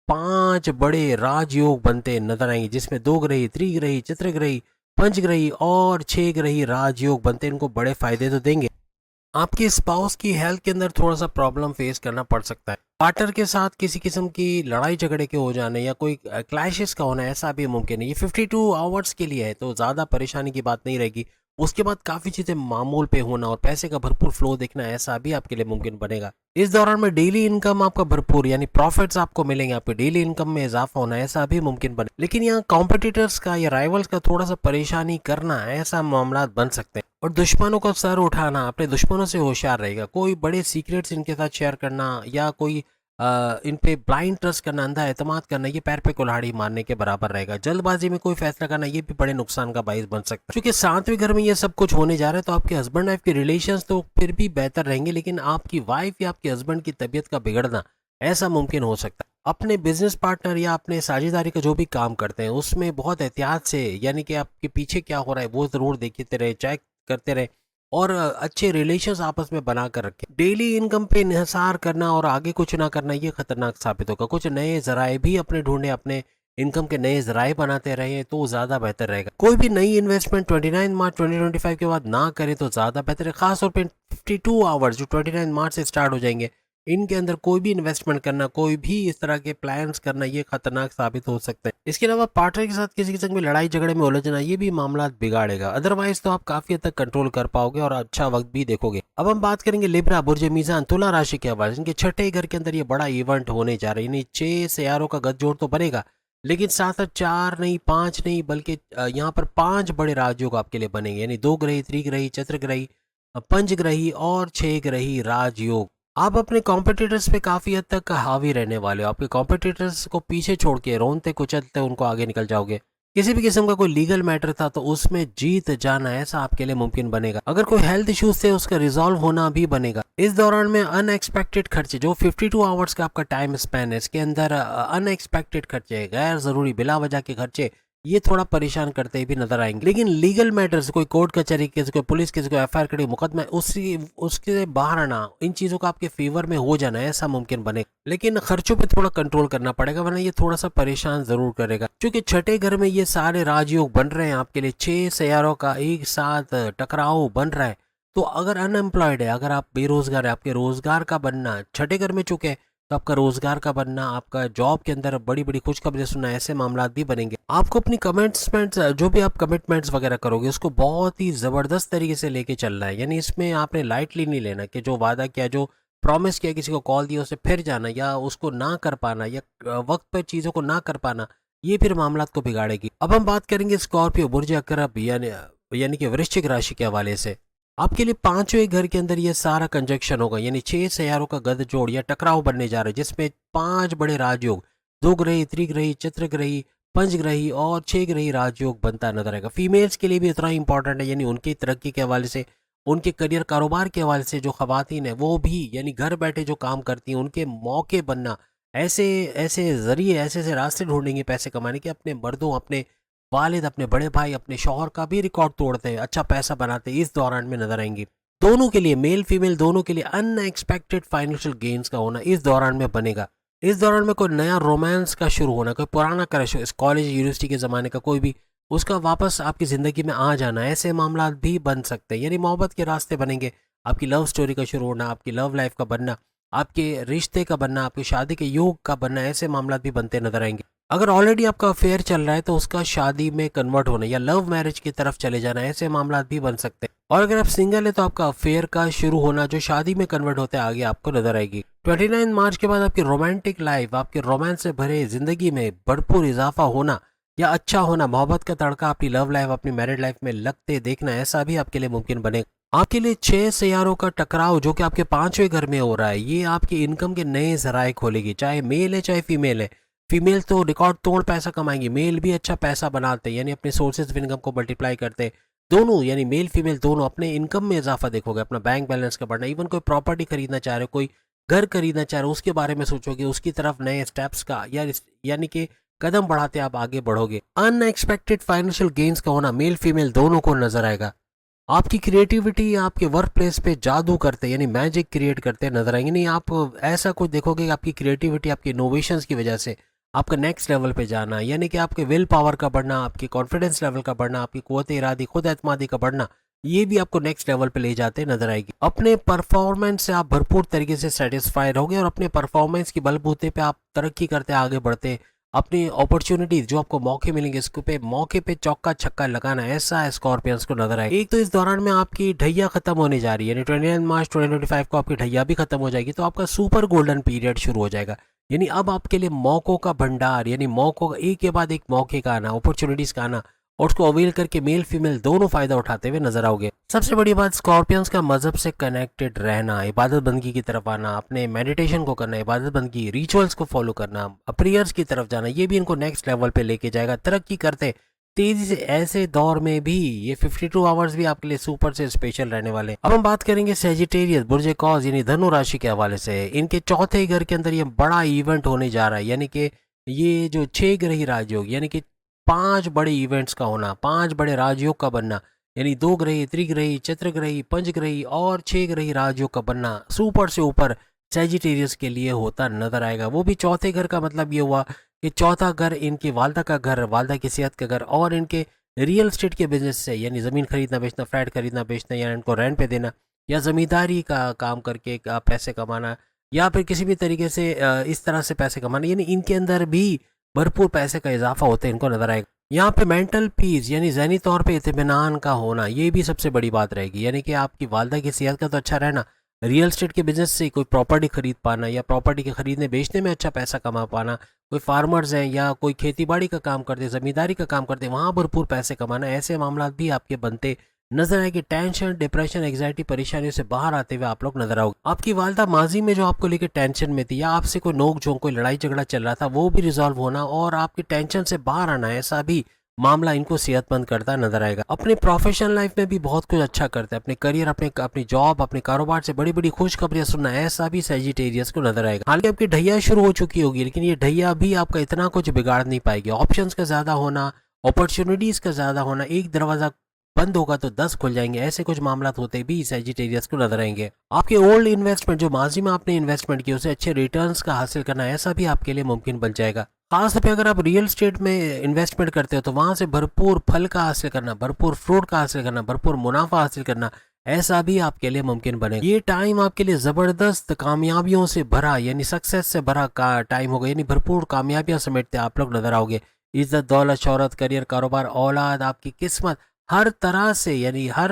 5 बड़े राजयोग बनते नजर आएंगे, जिसमें 2 ग्रही, त्रिग्रही, चित्रग्रही, पंचग्रही और 6 ग्रही राजयोग बनते हैं। इनको बड़े फायदे तो देंगे। आपके स्पाउस की हेल्थ के अंदर थोड़ा सा प्रॉब्लम फेस करना पड़ सकता है। पार्टनर के साथ किसी किस्म की लड़ाई झगड़े के हो जाने या कोई क्लैशेस का होना, ऐसा भी मुमकिन है। ये 52 आवर्स के लिए है, तो ज़्यादा परेशानी की बात नहीं रहेगी। उसके बाद काफ़ी चीज़ें मामूल पे होना और पैसे का भरपूर फ्लो देखना, ऐसा भी आपके लिए मुमकिन बनेगा। इस दौरान में डेली इनकम आपका भरपूर, यानी प्रॉफिट्स आपको मिलेंगे, आपके डेली इनकम में इजाफा होना, ऐसा भी मुमकिन बने। लेकिन यहाँ कॉम्पिटिटर्स का या राइवल्स का थोड़ा सा परेशानी करना, ऐसा मामला बन सकते हैं। और दुश्मनों का सर उठाना, अपने दुश्मनों से होशियार रहेगा। कोई बड़े सीक्रेट्स इनके साथ शेयर करना या कोई इन पे ब्लाइंड ट्रस्ट करना, अंधा एतमाद करना, ये पैर पे कुल्हाड़ी मारने के बराबर रहेगा। जल्दबाजी में कोई फैसला करना, ये भी बड़े नुकसान का बाइस बन सकता है। क्योंकि 7वें घर में ये सब कुछ होने जा रहा है, तो आपके हस्बैंड वाइफ के रिलेशंस तो फिर भी बेहतर रहेंगे, लेकिन आपकी वाइफ या आपके हस्बैंड की तबीयत का बिगड़ना, ऐसा मुमकिन हो सकता है। अपने बिजनेस पार्टनर या अपने साझेदारी का जो भी काम करते हैं, उसमें बहुत एहतियात से, यानी कि आपके पीछे क्या हो रहा है वो जरूर देखते रहे, चेक करते रहे, और अच्छे रिलेशंस आपस में बना कर रखें। डेली इनकम पे इंहिसार करना और आगे कुछ ना करना, ये खतरनाक साबित होगा। कुछ नए जराए भी अपने ढूंढे, अपने इनकम के नए जराए बनाते रहे तो ज़्यादा बेहतर रहेगा। कोई भी नई इन्वेस्टमेंट 29 मार्च 2025 के बाद ना करें तो ज़्यादा बेहतर है। खासतौर पर 52 आवर्स जो 29 मार्च से स्टार्ट हो जाएंगे, इनके अंदर कोई भी इन्वेस्टमेंट करना, कोई भी इस तरह के प्लान्स करना, ये खतरनाक साबित हो सकते हैं। इसके अलावा पार्टनर के साथ किसी किस्म की लड़ाई झगड़े में उलझना, ये भी मामला बिगाड़ेगा। अदरवाइज तो आप काफी हद तक कंट्रोल कर पाओगे और अच्छा वक्त भी देखोगे। अब हम बात करेंगे लिब्रा, बुर्ज मीजान, तुला राशि के हवाले से। इनके 6ठे घर के अंदर ये बड़ा इवेंट होने जा रहा है। 6 सियारों का गठजोड़ तो बनेगा, लेकिन साथ साथ 4 नहीं, 5 नहीं, बल्कि यहाँ पर 5 बड़े राजयोग आपके लिए बनेंगे, यानी 2 ग्रही, त्रिग्रही, चतुर्ग्रही, पंचग्रही और 6 ग्रही राजयोग। आप अपने कॉम्पिटिटर्स पे काफी हद तक हावी रहने वाले हो। आपके कॉम्पिटिटर्स को पीछे छोड़ के, रोनते कुचलते उनको आगे निकल जाओगे। किसी भी किस्म का कोई लीगल मैटर था तो उसमें जीत जाना, ऐसा आपके लिए मुमकिन बनेगा। अगर कोई हेल्थ इश्यूज थे, उसका रिजॉल्व होना भी बनेगा। इस दौरान में अनएक्सपेक्टेड खर्चे, जो 52 आवर्स का आपका टाइम स्पैन है, इसके अंदर अनएक्सपेक्टेड खर्चे, गैर जरूरी बिला वजह के खर्चे ये थोड़ा परेशान करते भी नजर आएंगे। लेकिन लीगल मैटर्स, कोई कोर्ट कचहरी केस, कोई पुलिस केस, कोई एफआईआर कड़ी, मुकदमा, उसी उसके बाहर आना, इन चीजों का आपके फेवर में हो जाना ऐसा मुमकिन बने। लेकिन खर्चों पे थोड़ा कंट्रोल करना पड़ेगा, वरना ये थोड़ा सा परेशान जरूर करेगा। क्योंकि छठे घर में ये सारे राजयोग बन रहे हैं आपके लिए, 6 सैयारों का एक साथ टकराव बन रहा है। तो अगर अनएम्प्लॉयड है, अगर आप बेरोजगार है, आपके रोजगार का बनना छठे घर में चुके हैं, तो आपका रोजगार का बनना, आपका जॉब के अंदर बड़ी बड़ी खुशखबरी सुनना, ऐसे मामला भी बनेंगे। आपको अपनी कमिटमेंट्स, जो भी आप कमिटमेंट्स वगैरह करोगे, उसको बहुत ही जबरदस्त तरीके से लेके चलना है। यानी इसमें आपने लाइटली नहीं लेना कि जो वादा किया, जो प्रॉमिस किया, किसी को कॉल दिया उसे फिर जाना, या उसको ना कर पाना, या वक्त पर चीजों को ना कर पाना, ये फिर मामला को बिगाड़ेगी। अब हम बात करेंगे स्कॉर्पियो, बुर्ज अकरब यानी कि वृश्चिक राशि के हवाले से। आपके लिए पांचवें घर के अंदर ये सारा कंजक्शन होगा, यानी 6 सैयारों का गठजोड़ या टकराव बनने जा रहा है, जिसमें 5 बड़े राजयोग, 2 ग्रही, त्रिग्रही, चतुर्ग्रही, पंचग्रही और 6 ग्रही राजयोग बनता नजर आएगा। फीमेल्स के लिए भी इतना इंपॉर्टेंट है, यानी उनकी तरक्की के हवाले से, उनके करियर कारोबार के हवाले से, जो खवातीन है वो भी यानी घर बैठे जो काम करती हैं, उनके मौके बनना, ऐसे ऐसे जरिए, ऐसे ऐसे रास्ते ढूंढेंगे पैसे कमाने के, अपने मर्दों, अपने वालिद, अपने बड़े भाई, अपने शौहर का भी रिकॉर्ड तोड़ते हैं, अच्छा पैसा बनाते हैं, इस दौरान में नजर आएंगे। दोनों के लिए, मेल फीमेल दोनों के लिए अनएक्सपेक्टेड फाइनेंशियल गेन्स का होना इस दौरान में बनेगा। इस दौरान में कोई नया रोमांस का शुरू होना, कोई पुराना क्रश, इस कॉलेज यूनिवर्सिटी के ज़माने का कोई भी, उसका वापस आपकी ज़िंदगी में आ जाना, ऐसे मामला भी बन सकते हैं। यानी मोहब्बत के रास्ते बनेंगे, आपकी लव स्टोरी का शुरू होना, आपकी लव लाइफ का बनना, आपके रिश्ते का बनना, आपकी शादी के योग का बनना, ऐसे मामला भी बनते नजर आएंगे। अगर ऑलरेडी आपका अफेयर चल रहा है तो उसका शादी में कन्वर्ट होना या लव मैरिज की तरफ चले जाना, ऐसे मामला भी बन सकते हैं। और अगर आप सिंगल है तो आपका अफेयर का शुरू होना जो शादी में कन्वर्ट होते आगे आपको नजर आएगी। 29 मार्च के बाद आपकी रोमांटिक लाइफ, आपके रोमांस से भरे जिंदगी में भरपूर इजाफा होना या अच्छा होना, मोहब्बत का तड़का अपनी लव लाइफ, अपनी मैरिड लाइफ में लगते देखना, ऐसा भी आपके लिए मुमकिन बनेगा। आपके लिए 6 सैयारों का टकराव जो कि आपके 5वें घर में हो रहा है, ये आपकी इनकम के नए जराए खोलेगी, चाहे मेल है चाहे फीमेल है। फीमेल तो रिकॉर्ड तोड़ पैसा कमाएंगी, मेल भी अच्छा पैसा बनाते हैं, यानी अपने सोर्सेज ऑफ इनकम को मल्टीप्लाई करते हैं। दोनों यानी मेल फीमेल दोनों अपने इनकम में इजाफा देखोगे, अपना बैंक बैलेंस का बढ़ना, इवन कोई प्रॉपर्टी खरीदना चाह रहे हो, कोई घर खरीदना चाह रहे हो, उसके बारे में सोचोगे, उसकी तरफ नए स्टेप्स का यानी कि कदम बढ़ाते आप आगे बढ़ोगे। अनएक्सपेक्टेड फाइनेंशियल गेन्स का होना मेल फीमेल दोनों को नजर आएगा। आपकी क्रिएटिविटी आपके वर्क प्लेस पे जादू करते यानी मैजिक क्रिएट करते नजर आएंगे। नहीं, आप ऐसा कुछ देखोगे कि आपकी क्रिएटिविटी, आपकी इनोवेशंस की वजह से आपका नेक्स्ट लेवल पे जाना, यानी कि आपके विल पावर का बढ़ना, आपकी कॉन्फिडेंस लेवल का बढ़ना, आपकी कुव्वत इरादी, खुद एतमादी का बढ़ना, ये भी आपको नेक्स्ट लेवल पे ले जाते नजर आएगी। अपने परफॉर्मेंस से आप भरपूर तरीके से सेटिस्फाइड होगे और अपने परफॉर्मेंस की बलबूते पे आप तरक्की करते आगे बढ़ते, अपनी अपॉर्चुनिटीज जो आपको मौके मिलेंगे इसके पे मौके पे चौका छक्का लगाना, ऐसा स्कॉर्पियंस को नजर आएगा। एक तो इस दौरान में आपकी ढैया खत्म होने जा रही है, यानी 29 मार्च 2025 को आपकी ढैया भी खत्म हो जाएगी, तो आपका सुपर गोल्डन पीरियड शुरू हो जाएगा। यानी अब आपके लिए मौकों का भंडार, यानी मौकों का एक के बाद एक मौके का आना, अपॉर्चुनिटीज का आना, और उसको अवेल करके मेल फीमेल दोनों फायदा उठाते हुए नजर आओगे। सबसे बड़ी बात, स्कॉर्पियंस का मजहब से कनेक्टेड रहना, इबादत बंदगी की तरफ आना, अपने मेडिटेशन को करना, इबादत बंदगी रिचुअल्स को फॉलो करना, प्रेयर्स की तरफ जाना, ये भी इनको नेक्स्ट लेवल पे लेके जाएगा, तरक्की करते तेजी से। ऐसे दौर में भी ये 52 आवर्स भी आपके लिए सुपर से स्पेशल रहने वाले। अब हम बात करेंगे सेजिटेरियस, बुर्जे कॉज यानी धनु राशि के हवाले से। इनके चौथे घर के अंदर ये बड़ा इवेंट होने जा रहा है, यानी कि ये जो 6 ग्रही राजयोग, यानी कि 5 बड़े इवेंट्स का होना, 5 बड़े राजयोग का बनना, यानी 2 ग्रही, त्रिग्रही, चतुर्ग्रही, पंचग्रही और 6 ग्रही राजयोग का बनना सुपर से ऊपर सेजिटेरियस के लिए होता नजर आएगा। वो भी चौथे घर का मतलब ये हुआ कि चौथा घर इनकी वालदा का घर, वालदा की सेहत का घर, और इनके रियल एस्टेट के बिजनेस से, यानी ज़मीन खरीदना बेचना, फ्लैट खरीदना बेचना, या इनको रेंट पे देना, या ज़मींदारी का काम करके पैसे कमाना, या फिर किसी भी तरीके से इस तरह से पैसे कमाना, यानी इनके अंदर भी भरपूर पैसे का इजाफा होता है इनको नजर आएगा। यहाँ पे मेंटल पीस यानी ज़हनी तौर पे इत्मीनान का होना, ये भी सबसे बड़ी बात रहेगी। यानी कि आपकी वालदा की सेहत का तो अच्छा रहना, रियल एस्टेट के बिजनेस से कोई प्रॉपर्टी खरीद पाना, या प्रॉपर्टी के खरीदने बेचने में अच्छा पैसा कमा पाना, कोई फार्मर्स हैं या कोई खेती बाड़ी का काम करते, जमींदारी का काम करते, वहाँ भरपूर पैसे कमाना, ऐसे मामला भी आपके बनते नजर आएगी। टेंशन, डिप्रेशन, एग्जाइटी, परेशानियों से बाहर आते हुए आप लोग नजर आओगे। आपकी वालदा माजी में जो आपको लेकर टेंशन में थी, या आपसे कोई नोक झोंक, कोई लड़ाई झगड़ा चल रहा था, वो भी रिजॉल्व होना और आपकी टेंशन से बाहर आना, ऐसा भी मामला इनको सेहतमंद करता नजर आएगा। अपने प्रोफेशनल लाइफ में भी बहुत कुछ अच्छा करते हैं, अपने करियर, अपनी जॉब, अपने कारोबार से बड़ी बड़ी खुशखबरियां सुनना, ऐसा भी सेजिटेरियस को नजर आएगा। हालांकि आपकी ढैया शुरू हो चुकी होगी, लेकिन ये ढैया भी आपका इतना कुछ बिगाड़ नहीं पाएगी। ऑप्शंस का ज्यादा होना अपॉर्चुनिटीज का ज्यादा होना, एक दरवाजा बंद होगा तो 10 खुल जाएंगे, ऐसे कुछ मामला होते भी सजिटेरियस को नजर आएंगे। आपके ओल्ड इन्वेस्टमेंट जो माजी में आपने इन्वेस्टमेंट किया उसे अच्छे रिटर्न्स का हासिल करना, ऐसा भी आपके लिए मुमकिन बन जाएगा। खासतौर पे अगर आप रियल स्टेट में इन्वेस्टमेंट करते हो तो वहां से भरपूर फल का हासिल करना, भरपूर फ्रूट का हासिल करना, भरपूर मुनाफा हासिल करना, ऐसा भी आपके लिए मुमकिन बनेगा। ये टाइम आपके लिए जबरदस्त कामयाबियों से भरा यानी सक्सेस से भरा का टाइम होगा, यानी भरपूर कामयाबियां समेटते आप लोग नजर आओगे। इज्जत, दौलत, शोहरत, करियर, कारोबार, औलाद, आपकी किस्मत, हर तरह से यानी हर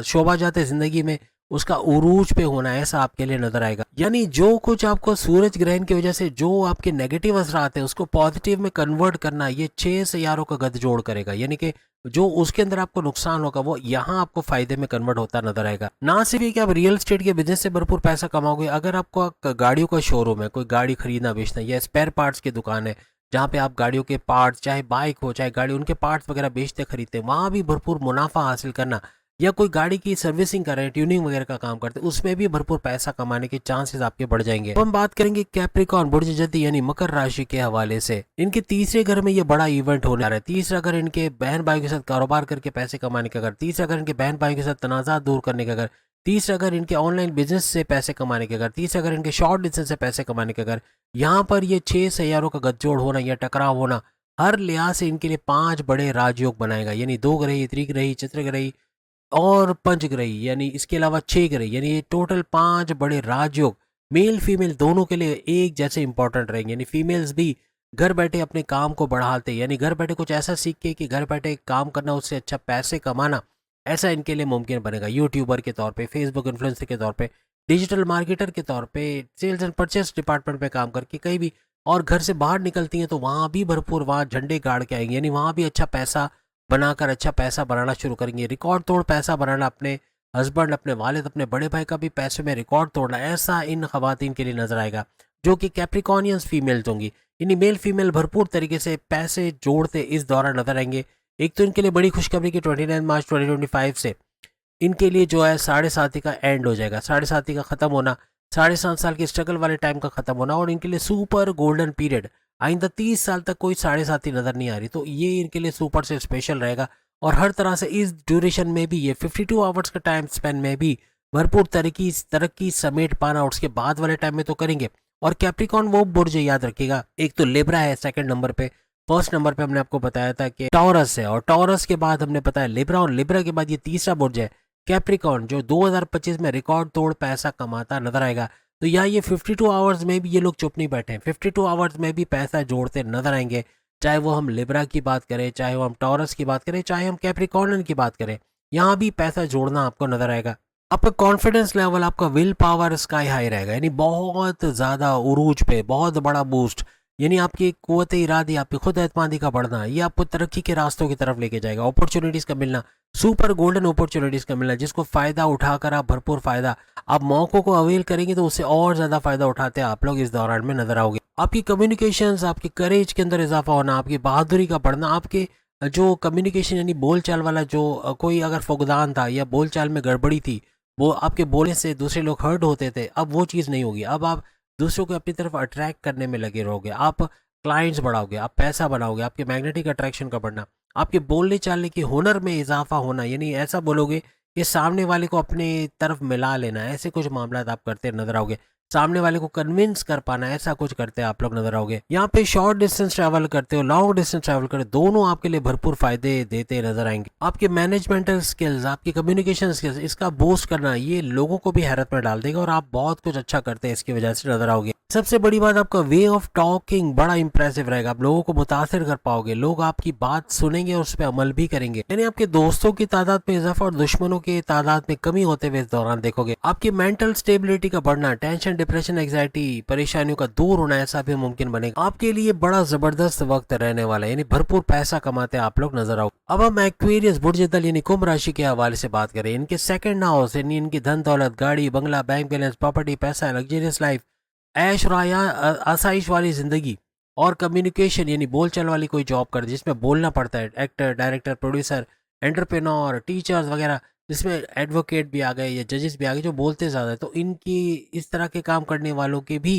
शोभा जाते जिंदगी में उसका उरूज पे होना, ऐसा आपके लिए नजर आएगा। यानी जो कुछ आपको सूरज ग्रहण की वजह से जो आपके नेगेटिव असरात है उसको पॉजिटिव में कन्वर्ट करना, ये 6 सैयारों का गठजोड़ करेगा। यानी कि जो उसके अंदर आपको नुकसान होगा वो यहाँ आपको फायदे में कन्वर्ट होता नजर आएगा। ना सिर्फ ये कि आप रियल एस्टेट के बिजनेस से भरपूर पैसा कमाओगे, अगर आपको गाड़ियों का शोरूम है, कोई गाड़ी खरीदना बेचना या स्पेयर पार्ट्स की दुकान है जहाँ पे आप गाड़ियों के पार्ट्स, चाहे बाइक हो चाहे गाड़ी, उनके पार्ट्स वगैरह बेचते खरीदते, वहाँ भी भरपूर मुनाफा हासिल करना, या कोई गाड़ी की सर्विसिंग कर रहे हैं, ट्यूनिंग वगैरह का काम करते हैं, उसमें भी भरपूर पैसा कमाने के चांसेस आपके बढ़ जाएंगे। तो हम बात करेंगे कैप्रिकॉर्न बुर्ज जदी यानी मकर राशि के हवाले से। इनके तीसरे घर में ये बड़ा इवेंट होने आ रहा है। तीसरा घर इनके बहन भाई के साथ कारोबार करके पैसे कमाने का घर, तीसरा घर इनके बहन भाई के साथ तनाज़ा दूर करने का घर, तीसरा घर इनके ऑनलाइन बिजनेस से पैसे कमाने का घर, तीसरा घर इनके शॉर्ट डिस्टेंस से पैसे कमाने का घर। यहाँ पर ये 6 सैयारों का गठजोड़ होना या टकराव होना हर लिहाज से इनके लिए 5 बड़े राजयोग बनाएगा, यानी 2 ग्रही, त्रिग्रही, चित्रग्रही और पंचग्रही, यानी इसके अलावा 6 ग्रही, यानी ये टोटल 5 बड़े राजयोग मेल फीमेल दोनों के लिए एक जैसे इंपॉर्टेंट रहेंगे। यानी फीमेल्स भी घर बैठे अपने काम को बढ़ाते, यानी घर बैठे कुछ ऐसा सीख के कि घर बैठे काम करना, उससे अच्छा पैसे कमाना, ऐसा इनके लिए मुमकिन बनेगा। यूट्यूबर के तौर पे, फेसबुक इन्फ्लुएंसर के तौर पे, डिजिटल मार्केटर के तौर पे, सेल्स एंड परचेस डिपार्टमेंट में काम करके कहीं भी और घर से बाहर निकलती हैं तो वहाँ भी भरपूर वहाँ झंडे गाड़ के आएंगे, यानी वहाँ भी अच्छा पैसा बनाकर अच्छा पैसा बनाना शुरू करेंगे। रिकॉर्ड तोड़ पैसा बनाना, अपने हस्बैंड, अपने वालिद, अपने बड़े भाई का भी पैसे में रिकॉर्ड तोड़ना, ऐसा इन खवातीन के लिए नजर आएगा जो कि कैप्रिकॉनियंस फीमेल्स होंगी। यानी मेल फीमेल भरपूर तरीके से पैसे जोड़ते इस दौरान नजर आएंगे। एक तो इनके लिए बड़ी खुशखबरी की 29 मार्च 2025 से इनके लिए जो है साढ़े साथी का एंड हो जाएगा, साढ़े साथी का खत्म होना, 7.5 साल की स्ट्रगल वाले टाइम का खत्म होना, और इनके लिए सुपर गोल्डन पीरियड आइंदा 30 साल तक कोई साढ़े साथी नजर नहीं आ रही, तो ये इनके लिए सुपर से स्पेशल रहेगा। और हर तरह से इस ड्यूरेशन में भी, ये 52 आवर्स का टाइम स्पेन में भी भरपूर तरक्की तरक्की समेट पाना, और उसके बाद वाले टाइम में तो करेंगे। और कैप्रिकॉन वो बुर्ज याद रखिएगा, एक तो लिब्रा है सेकंड नंबर पे, फर्स्ट नंबर पे हमने आपको बताया था कि टॉरस है, और टॉरस के बाद हमने बताया लिब्रा, और लिब्रा के बाद ये तीसरा बुर्ज है कैप्रिकॉन, जो 2025 में रिकॉर्ड तोड़ पैसा कमाता नजर आएगा। तो यहाँ ये 52 आवर्स में भी ये लोग चुप नहीं बैठे हैं, 52 आवर्स में भी पैसा जोड़ते नजर आएंगे। चाहे वो हम लिब्रा की बात करें, चाहे वो हम टॉरस की बात करें, चाहे हम कैप्रिकॉर्न की बात करें, यहाँ भी पैसा जोड़ना आपको नजर आएगा। आपका कॉन्फिडेंस लेवल, आपका विल पावर स्काई हाई रहेगा, यानी बहुत ज़्यादा उरूज पे, बहुत बड़ा बूस्ट, यानी आपकी कुव्वत इरादी, आपकी खुद एतमादी का बढ़ना, ये आपको तरक्की के रास्तों की तरफ लेके जाएगा। अपॉर्चुनिटीज़ का मिलना, सुपर गोल्डन अपॉर्चुनिटीज़ का मिलना, जिसको फ़ायदा उठाकर आप भरपूर फ़ायदा, आप मौक़ों को अवेल करेंगे तो उससे और ज़्यादा फ़ायदा उठाते आप लोग इस दौरान में नजर आओगे। आपकी कम्युनिकेशंस, आपकी करेज के अंदर इजाफा होना, आपकी बहादुरी का बढ़ना, आपके जो कम्युनिकेशन यानी बोलचाल वाला जो कोई अगर फुकदान था या बोलचाल में गड़बड़ी थी, वो आपके बोलने से दूसरे लोग हर्ट होते थे, अब वो चीज़ नहीं होगी। अब आप दूसरों को अपनी तरफ अट्रैक्ट करने में लगे रहोगे, आप क्लाइंट्स बढ़ाओगे, आप पैसा बनाओगे, आपके मैग्नेटिक अट्रैक्शन का बढ़ना, आपके बोलने चालने की हुनर में इजाफा होना, यानी ऐसा बोलोगे कि सामने वाले को अपने तरफ मिला लेना, ऐसे कुछ मामला आप करते नजर आओगे। सामने वाले को कन्विंस कर पाना, ऐसा कुछ करते आप लोग नजर आओगे। यहाँ पे शॉर्ट डिस्टेंस ट्रैवल करते हो, लॉन्ग डिस्टेंस ट्रैवल करते हो, दोनों आपके लिए भरपूर फायदे देते नजर आएंगे। आपके मैनेजमेंटल स्किल्स, आपकी कम्युनिकेशन स्किल्स, इसका बूस्ट करना, ये लोगों को भी हैरत में डाल देगा और आप बहुत कुछ अच्छा करते हैं इसकी वजह से नजर आओगे। सबसे बड़ी बात, आपका वे ऑफ टॉकिंग बड़ा इंप्रेसिव रहेगा, आप लोगों को मुतासिर कर पाओगे, लोग आपकी बात सुनेंगे और उस पर अमल भी करेंगे। यानी आपके दोस्तों की तादाद में इजाफा और दुश्मनों की तादाद में कमी होते हुए इस दौरान देखोगे। आपकी मेंटल स्टेबिलिटी का बढ़ना, टेंशन, डिप्रेशन, एंग्जाइटी, परेशानियों का दूर होना, ऐसा भी मुमकिन बनेगा। आपके लिए बड़ा जबरदस्त वक्त रहने वाला है, यानी भरपूर पैसा कमाते आप लोग नजर आओ। अब हम एक्वेरियस बुर्ज दल यानी कुंभ राशि के हवाले से बात करें। इनके सेकंड हाउस यानी इनकी धन दौलत, गाड़ी बंगला, बैंक बैलेंस, प्रॉपर्टी, पैसा, लग्जरियस लाइफ, ऐश और आसाइश वाली जिंदगी, और कम्युनिकेशन यानी बोलचाल वाली कोई जॉब कर जिसमें बोलना पड़ता है, actor, director, producer, entrepreneur, teachers वगैरह, जिसमें एडवोकेट भी आ गए या जजेस भी आ गए जो बोलते ज़्यादा है, तो इनकी इस तरह के काम करने वालों के भी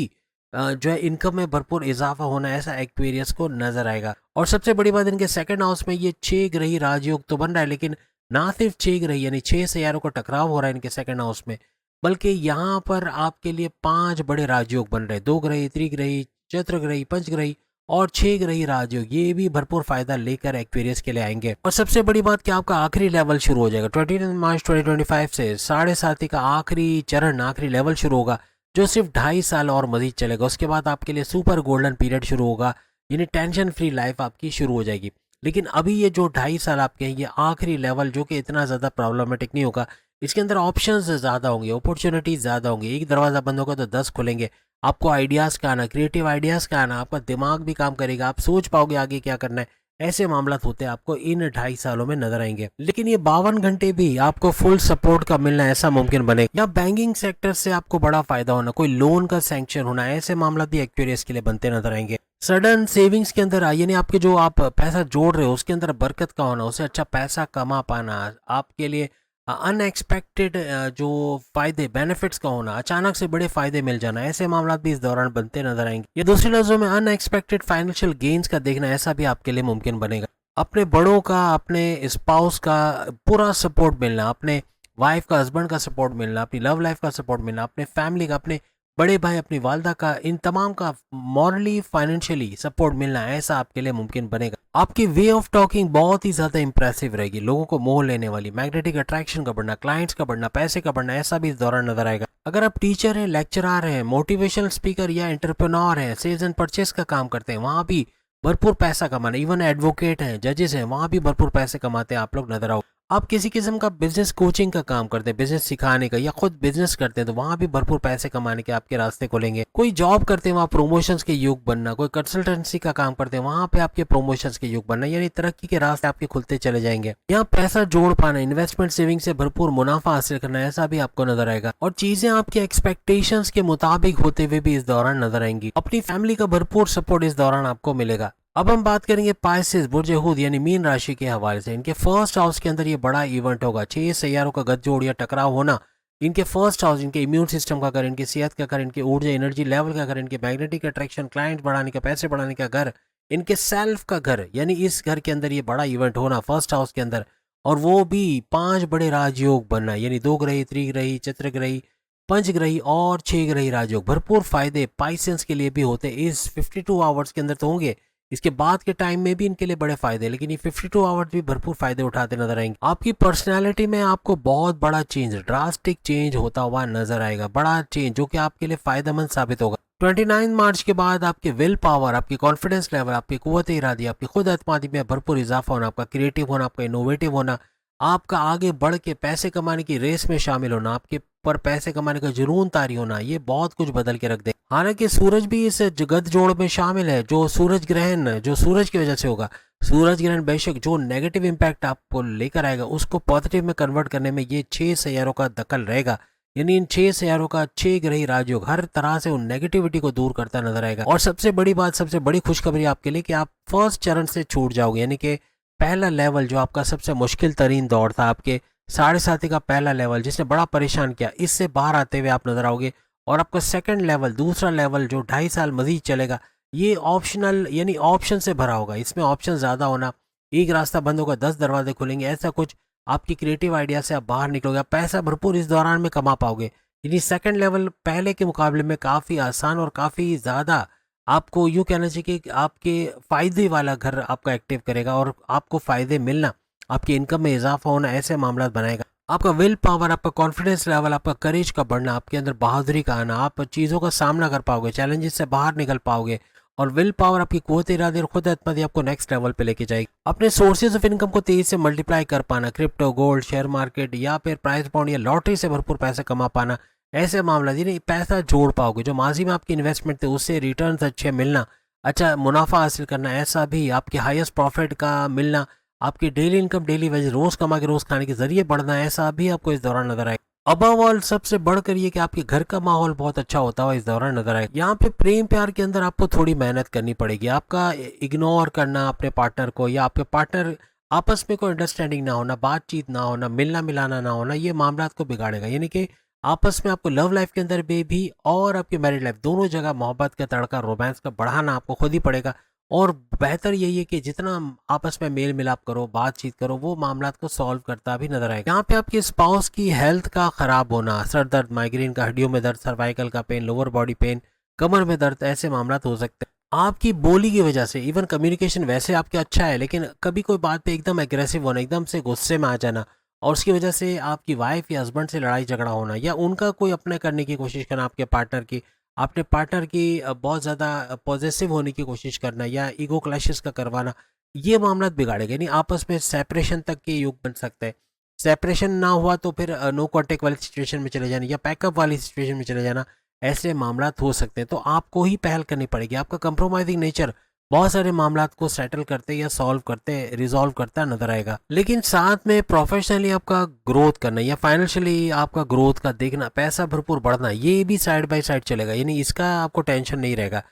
जो है इनकम में भरपूर इजाफा होना, ऐसा एक्वेरियस को नजर आएगा। और सबसे बड़ी बात, इनके सेकंड हाउस में ये 6 ग्रही राजयोग तो बन रहा है, लेकिन ना सिर्फ 6 ग्रही यानी 6 सैयारों का टकराव हो रहा है इनके सेकंड हाउस में, बल्कि यहाँ पर आपके लिए 5 बड़े राजयोग बन रहे हैं। 2 ग्रही, त्रिग्रही, चतुर्ग्रही, पंचग्रही और 6 ग्रही राजयोग, ये भी भरपूर फायदा लेकर एक्वेरियस के लिए आएंगे। और सबसे बड़ी बात कि आपका आखिरी लेवल शुरू हो जाएगा 29 मार्च 2025 से। 7.5 का आखिरी चरण, आखिरी लेवल शुरू होगा, जो सिर्फ 2.5 साल और मजीद चलेगा। उसके बाद आपके लिए सुपर गोल्डन पीरियड शुरू होगा, यानी टेंशन फ्री लाइफ आपकी शुरू हो जाएगी। लेकिन अभी ये जो 2.5 साल आपके हैं, ये आखिरी लेवल जो कि इतना ज़्यादा प्रॉब्लमेटिक नहीं होगा। इसके अंदर ऑप्शंस ज़्यादा होंगे, अपॉर्चुनिटीज़ ज़्यादा होंगे। एक दरवाज़ा बंद होगा तो 10 खुलेंगे। आपको आइडियाज़ का आना, क्रिएटिव आइडियाज़ का आना, आपका दिमाग भी काम करेगा, आप सोच पाओगे आगे क्या करना है। ऐसे मामला होते हैं आपको इन 2.5 सालों में नजर आएंगे। लेकिन ये 52 घंटे भी आपको फुल सपोर्ट का मिलना ऐसा मुमकिन बनेगा। या बैंकिंग सेक्टर से आपको बड़ा फायदा होना, कोई लोन का सैंक्शन होना, ऐसे मामला भी एक्वेरियस के लिए बनते नजर आएंगे। सडन सेविंग्स के अंदर यानी आपके जो आप पैसा जोड़ रहे हो उसके अंदर बरकत का होना, उससे अच्छा पैसा कमा पाना, आपके लिए अनएक्सपेक्टेड जो फायदे, बेनिफिट्स का होना, अचानक से बड़े फायदे मिल जाना, ऐसे मामला भी इस दौरान बनते नजर आएंगे। ये दूसरे लफ्जों में अनएक्सपेक्टेड फाइनेंशियल गेन्स का देखना, ऐसा भी आपके लिए मुमकिन बनेगा। अपने बड़ों का, अपने स्पाउस का पूरा सपोर्ट मिलना, अपने वाइफ का, हस्बैंड का सपोर्ट मिलना, अपनी लव लाइफ का सपोर्ट मिलना, अपने फैमिली का, अपने बड़े भाई, अपनी वालदा का, इन तमाम का मॉरली, फाइनेंशियली सपोर्ट मिलना, ऐसा आपके लिए मुमकिन बनेगा। आपकी वे ऑफ टॉकिंग बहुत ही ज्यादा इंप्रेसिव रहेगी, लोगों को मोह लेने वाली, मैग्नेटिक अट्रैक्शन का बढ़ना, क्लाइंट्स का बढ़ना, पैसे का बढ़ना, ऐसा भी इस दौरान नजर आएगा। अगर आप टीचर हैं, लेक्चरर हैं, मोटिवेशनल स्पीकर या एंटरप्रेन्योर हैं, सेल्स एंड परचेस का काम करते हैं, वहां भी भरपूर पैसा कमाना। इवन एडवोकेट हैं, जजेस हैं, वहां भी भरपूर पैसे कमाते हैं आप लोग नजर आओ। आप किसी किस्म का बिजनेस कोचिंग का काम करते हैं, बिजनेस सिखाने का, या खुद बिजनेस करते हैं, तो वहां भी भरपूर पैसे कमाने के आपके रास्ते खुलेंगे। कोई जॉब करते हैं, वहां प्रमोशंस के युग बनना, कोई कंसल्टेंसी का काम करते हैं, वहां पे आपके प्रमोशंस के युग बनना, यानी तरक्की के रास्ते आपके खुलते चले जाएंगे। यहाँ पैसा जोड़ पाना, इन्वेस्टमेंट सेविंग से भरपूर मुनाफा हासिल करना, ऐसा भी आपको नजर आएगा। और चीजें आपके एक्सपेक्टेशंस के मुताबिक होते हुए भी इस दौरान नजर आएंगी। अपनी फैमिली का भरपूर सपोर्ट इस दौरान आपको मिलेगा। अब हम बात करेंगे पाइसेस, बुर्ज हूद यानी मीन राशि के हवाले से। इनके फर्स्ट हाउस के अंदर ये बड़ा इवेंट होगा, 6 सैयारों का गठजोड़ या टकराव होना। इनके फर्स्ट हाउस, इनके इम्यून सिस्टम का घर, इनकी सेहत का घर, इनके ऊर्जा एनर्जी लेवल का घर, इनके मैग्नेटिक अट्रैक्शन, क्लाइंट बढ़ाने का, पैसे बढ़ाने का घर, इनके सेल्फ का घर, यानी इस घर के अंदर ये बड़ा इवेंट होना फर्स्ट हाउस के अंदर। और वो भी 5 बड़े राजयोग बनना, यानी 2 ग्रही, त्रिग्रही, चतुर्ग्रही, पंचग्रही और 6 ग्रही राजयोग। भरपूर फायदे पाइसेंस के लिए भी होते इस 52 आवर्स के अंदर तो होंगे। इसके बाद के टाइम में भी इनके लिए बड़े फायदे, लेकिन ये 52 आवर्स भी भरपूर फायदे उठाते नजर आएंगे। आपकी पर्सनैलिटी में आपको बहुत बड़ा चेंज, ड्रास्टिक चेंज होता हुआ नजर आएगा, बड़ा चेंज जो कि आपके लिए फायदेमंद साबित होगा। 29 मार्च के बाद आपके विल पावर, आपकी कॉन्फिडेंस लेवल, आपकी कुव्वत इरादी, आपकी खुद एतमादी में भरपूर इजाफा होना, आपका क्रिएटिव होना, आपका इनोवेटिव होना, आपका आगे बढ़ के पैसे कमाने की रेस में शामिल होना, आपके पर पैसे कमाने का जुनून तारी होना, ये बहुत कुछ बदल के रख दे। हालांकि सूरज भी इस जगत जोड़ में शामिल है, जो सूरज ग्रहण, जो सूरज की वजह से होगा। सूरज ग्रहण बेशक जो नेगेटिव इम्पैक्ट आपको लेकर आएगा उसको पॉजिटिव में कन्वर्ट करने में ये 6 सैयारों का दखल रहेगा। यानी इन 6 सैयारों का 6 ग्रही राजयोग हर तरह से उन नेगेटिविटी को दूर करता नजर आएगा। और सबसे बड़ी बात, सबसे बड़ी खुशखबरी आपके लिए कि आप फर्स्ट चरण से छूट जाओगे, यानी कि पहला लेवल जो आपका सबसे मुश्किल तरीन दौर था, आपके 7.5 का पहला लेवल जिसने बड़ा परेशान किया, इससे बाहर आते हुए आप नजर आओगे। और आपका सेकंड लेवल, दूसरा लेवल जो 2.5 साल मजीद चलेगा, ये ऑप्शनल यानी ऑप्शन से भरा होगा। इसमें ऑप्शन ज़्यादा होना, एक रास्ता बंद होगा 10 दरवाजे खुलेंगे, ऐसा कुछ। आपकी क्रिएटिव आइडिया से आप बाहर निकलोगे, आप पैसा भरपूर इस दौरान में कमा पाओगे। यानी सेकंड लेवल पहले के मुकाबले में काफ़ी आसान और काफ़ी ज़्यादा, आपको यूँ कहना चाहिए कि आपके फ़ायदे वाला घर आपका एक्टिव करेगा और आपको फ़ायदे मिलना, आपकी इनकम में इजाफा होना, ऐसे मामला बनाएगा। आपका विल पावर, आपका कॉन्फिडेंस लेवल, आपका करेज का बढ़ना, आपके अंदर बहादुरी का आना, आप चीज़ों का सामना कर पाओगे, चैलेंजेस से बाहर निकल पाओगे। और विल पावर, आपकी कुव्वत इरादे और खुद एतमादी आपको नेक्स्ट लेवल पे लेके जाएगी। अपने सोर्सेज ऑफ इनकम को तेजी से मल्टीप्लाई कर पाना, क्रिप्टो, गोल्ड, शेयर मार्केट या फिर प्राइस बॉन्ड या लॉटरी से भरपूर पैसे कमा पाना, ऐसे मामला यानी पैसा जोड़ पाओगे। जो माजी में आपके इन्वेस्टमेंट थे उससे रिटर्न अच्छे मिलना, अच्छा मुनाफा हासिल करना, ऐसा भी आपके हाईएस्ट प्रॉफिट का मिलना, आपकी डेली इनकम, डेली वेज रोज कमा के रोज खाने के जरिए बढ़ना, ऐसा भी आपको इस दौरान नजर आएगा। अबव ऑल सबसे बढ़कर ये कि आपके घर का माहौल बहुत अच्छा होता हुआ इस दौरान नजर आएगा। यहाँ पे प्रेम प्यार के अंदर आपको थोड़ी मेहनत करनी पड़ेगी। आपका इग्नोर करना अपने पार्टनर को, या आपके पार्टनर आपस में कोई अंडरस्टैंडिंग ना होना, बातचीत ना होना, मिलना मिलाना ना होना, ये मामला को बिगाड़ेगा। यानी कि आपस में आपको लव लाइफ के अंदर भी और आपकी मैरिड लाइफ दोनों जगह मोहब्बत का तड़का, रोमांस का बढ़ाना आपको खुद ही पड़ेगा। और बेहतर यही है कि जितना आपस में मेल मिलाप करो, बातचीत करो, वो मामलात को सॉल्व करता भी नजर आएगा। यहाँ पे आपके स्पाउस की हेल्थ का खराब होना, सर दर्द, माइग्रेन का, हड्डियों में दर्द, सर्वाइकल का पेन, लोअर बॉडी पेन, कमर में दर्द, ऐसे मामलात हो सकते हैं आपकी बोली की वजह से। इवन कम्युनिकेशन वैसे आपके अच्छा है, लेकिन कभी कोई बात पे एकदम एग्रेसिव होना, एकदम से गुस्से में आ जाना, और उसकी वजह से आपकी वाइफ या हस्बैंड से लड़ाई झगड़ा होना, या उनका कोई अपने करने की कोशिश करना आपके पार्टनर की, अपने पार्टनर की बहुत ज़्यादा पॉजेसिव होने की कोशिश करना, या ईगो क्लैशेस का करवाना, ये मामला बिगाड़ेगा। नहीं, आपस में सेपरेशन तक के युग बन सकते हैं। सेपरेशन ना हुआ तो फिर नो कॉन्टेक्ट वाली सिचुएशन में चले जाना, या पैकअप वाली सिचुएशन में चले जाना, ऐसे मामला हो सकते हैं। तो आपको ही पहल करनी पड़ेगी। आपका कंप्रोमाइजिंग नेचर बहुत सारे मामलात को सेटल करते या सॉल्व करते, रिजॉल्व करता नजर आएगा। लेकिन साथ में प्रोफेशनली आपका ग्रोथ करना या फाइनेंशियली आपका ग्रोथ का देखना, पैसा भरपूर बढ़ना, ये भी साइड बाय साइड चलेगा। यानी इसका आपको टेंशन नहीं रहेगा।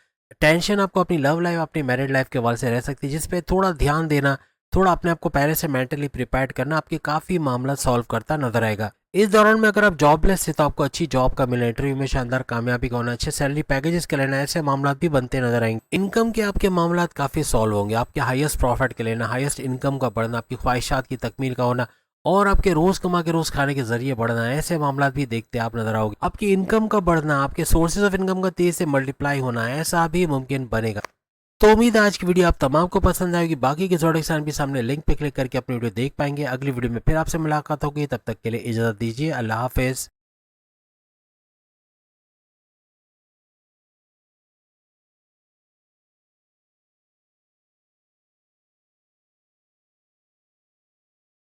टेंशन आपको अपनी लव लाइफ, अपनी मैरिड लाइफ के वाल से रह सकती है, जिसपे थोड़ा ध्यान देना, थोड़ा अपने आप को पहले से मेंटली प्रिपेयर करना आपके काफ़ी मामला सॉल्व करता नजर आएगा। इस दौरान में अगर आप जॉबलेस थे तो आपको अच्छी जॉब का मिलना, इंटरव्यू में शानदार कामयाबी का होना, अच्छे सैलरी पैकेजेस के लेना, ऐसे मामला भी बनते नजर आएंगे। इनकम के आपके मामला काफ़ी सॉल्व होंगे। आपके हाईएस्ट प्रॉफिट के लेना, हाईएस्ट इनकम का बढ़ना, आपकी ख्वाहिशात की तकमील का होना, और आपके रोज कमा के रोज खाने के जरिए बढ़ना, ऐसे मामला भी देखते आप नजर आओगे। आपकी इनकम का बढ़ना, आपके सोर्सेज ऑफ इनकम का तेज से मल्टीप्लाई होना, ऐसा भी मुमकिन बनेगा। तो उम्मीद है आज की वीडियो आप तमाम को पसंद आएगी। बाकी के जोड़े किसान भी सामने लिंक पे क्लिक करके अपनी वीडियो देख पाएंगे। अगली वीडियो में फिर आपसे मुलाकात होगी, तब तक के लिए इजाजत दीजिए। अल्लाह हाफिज।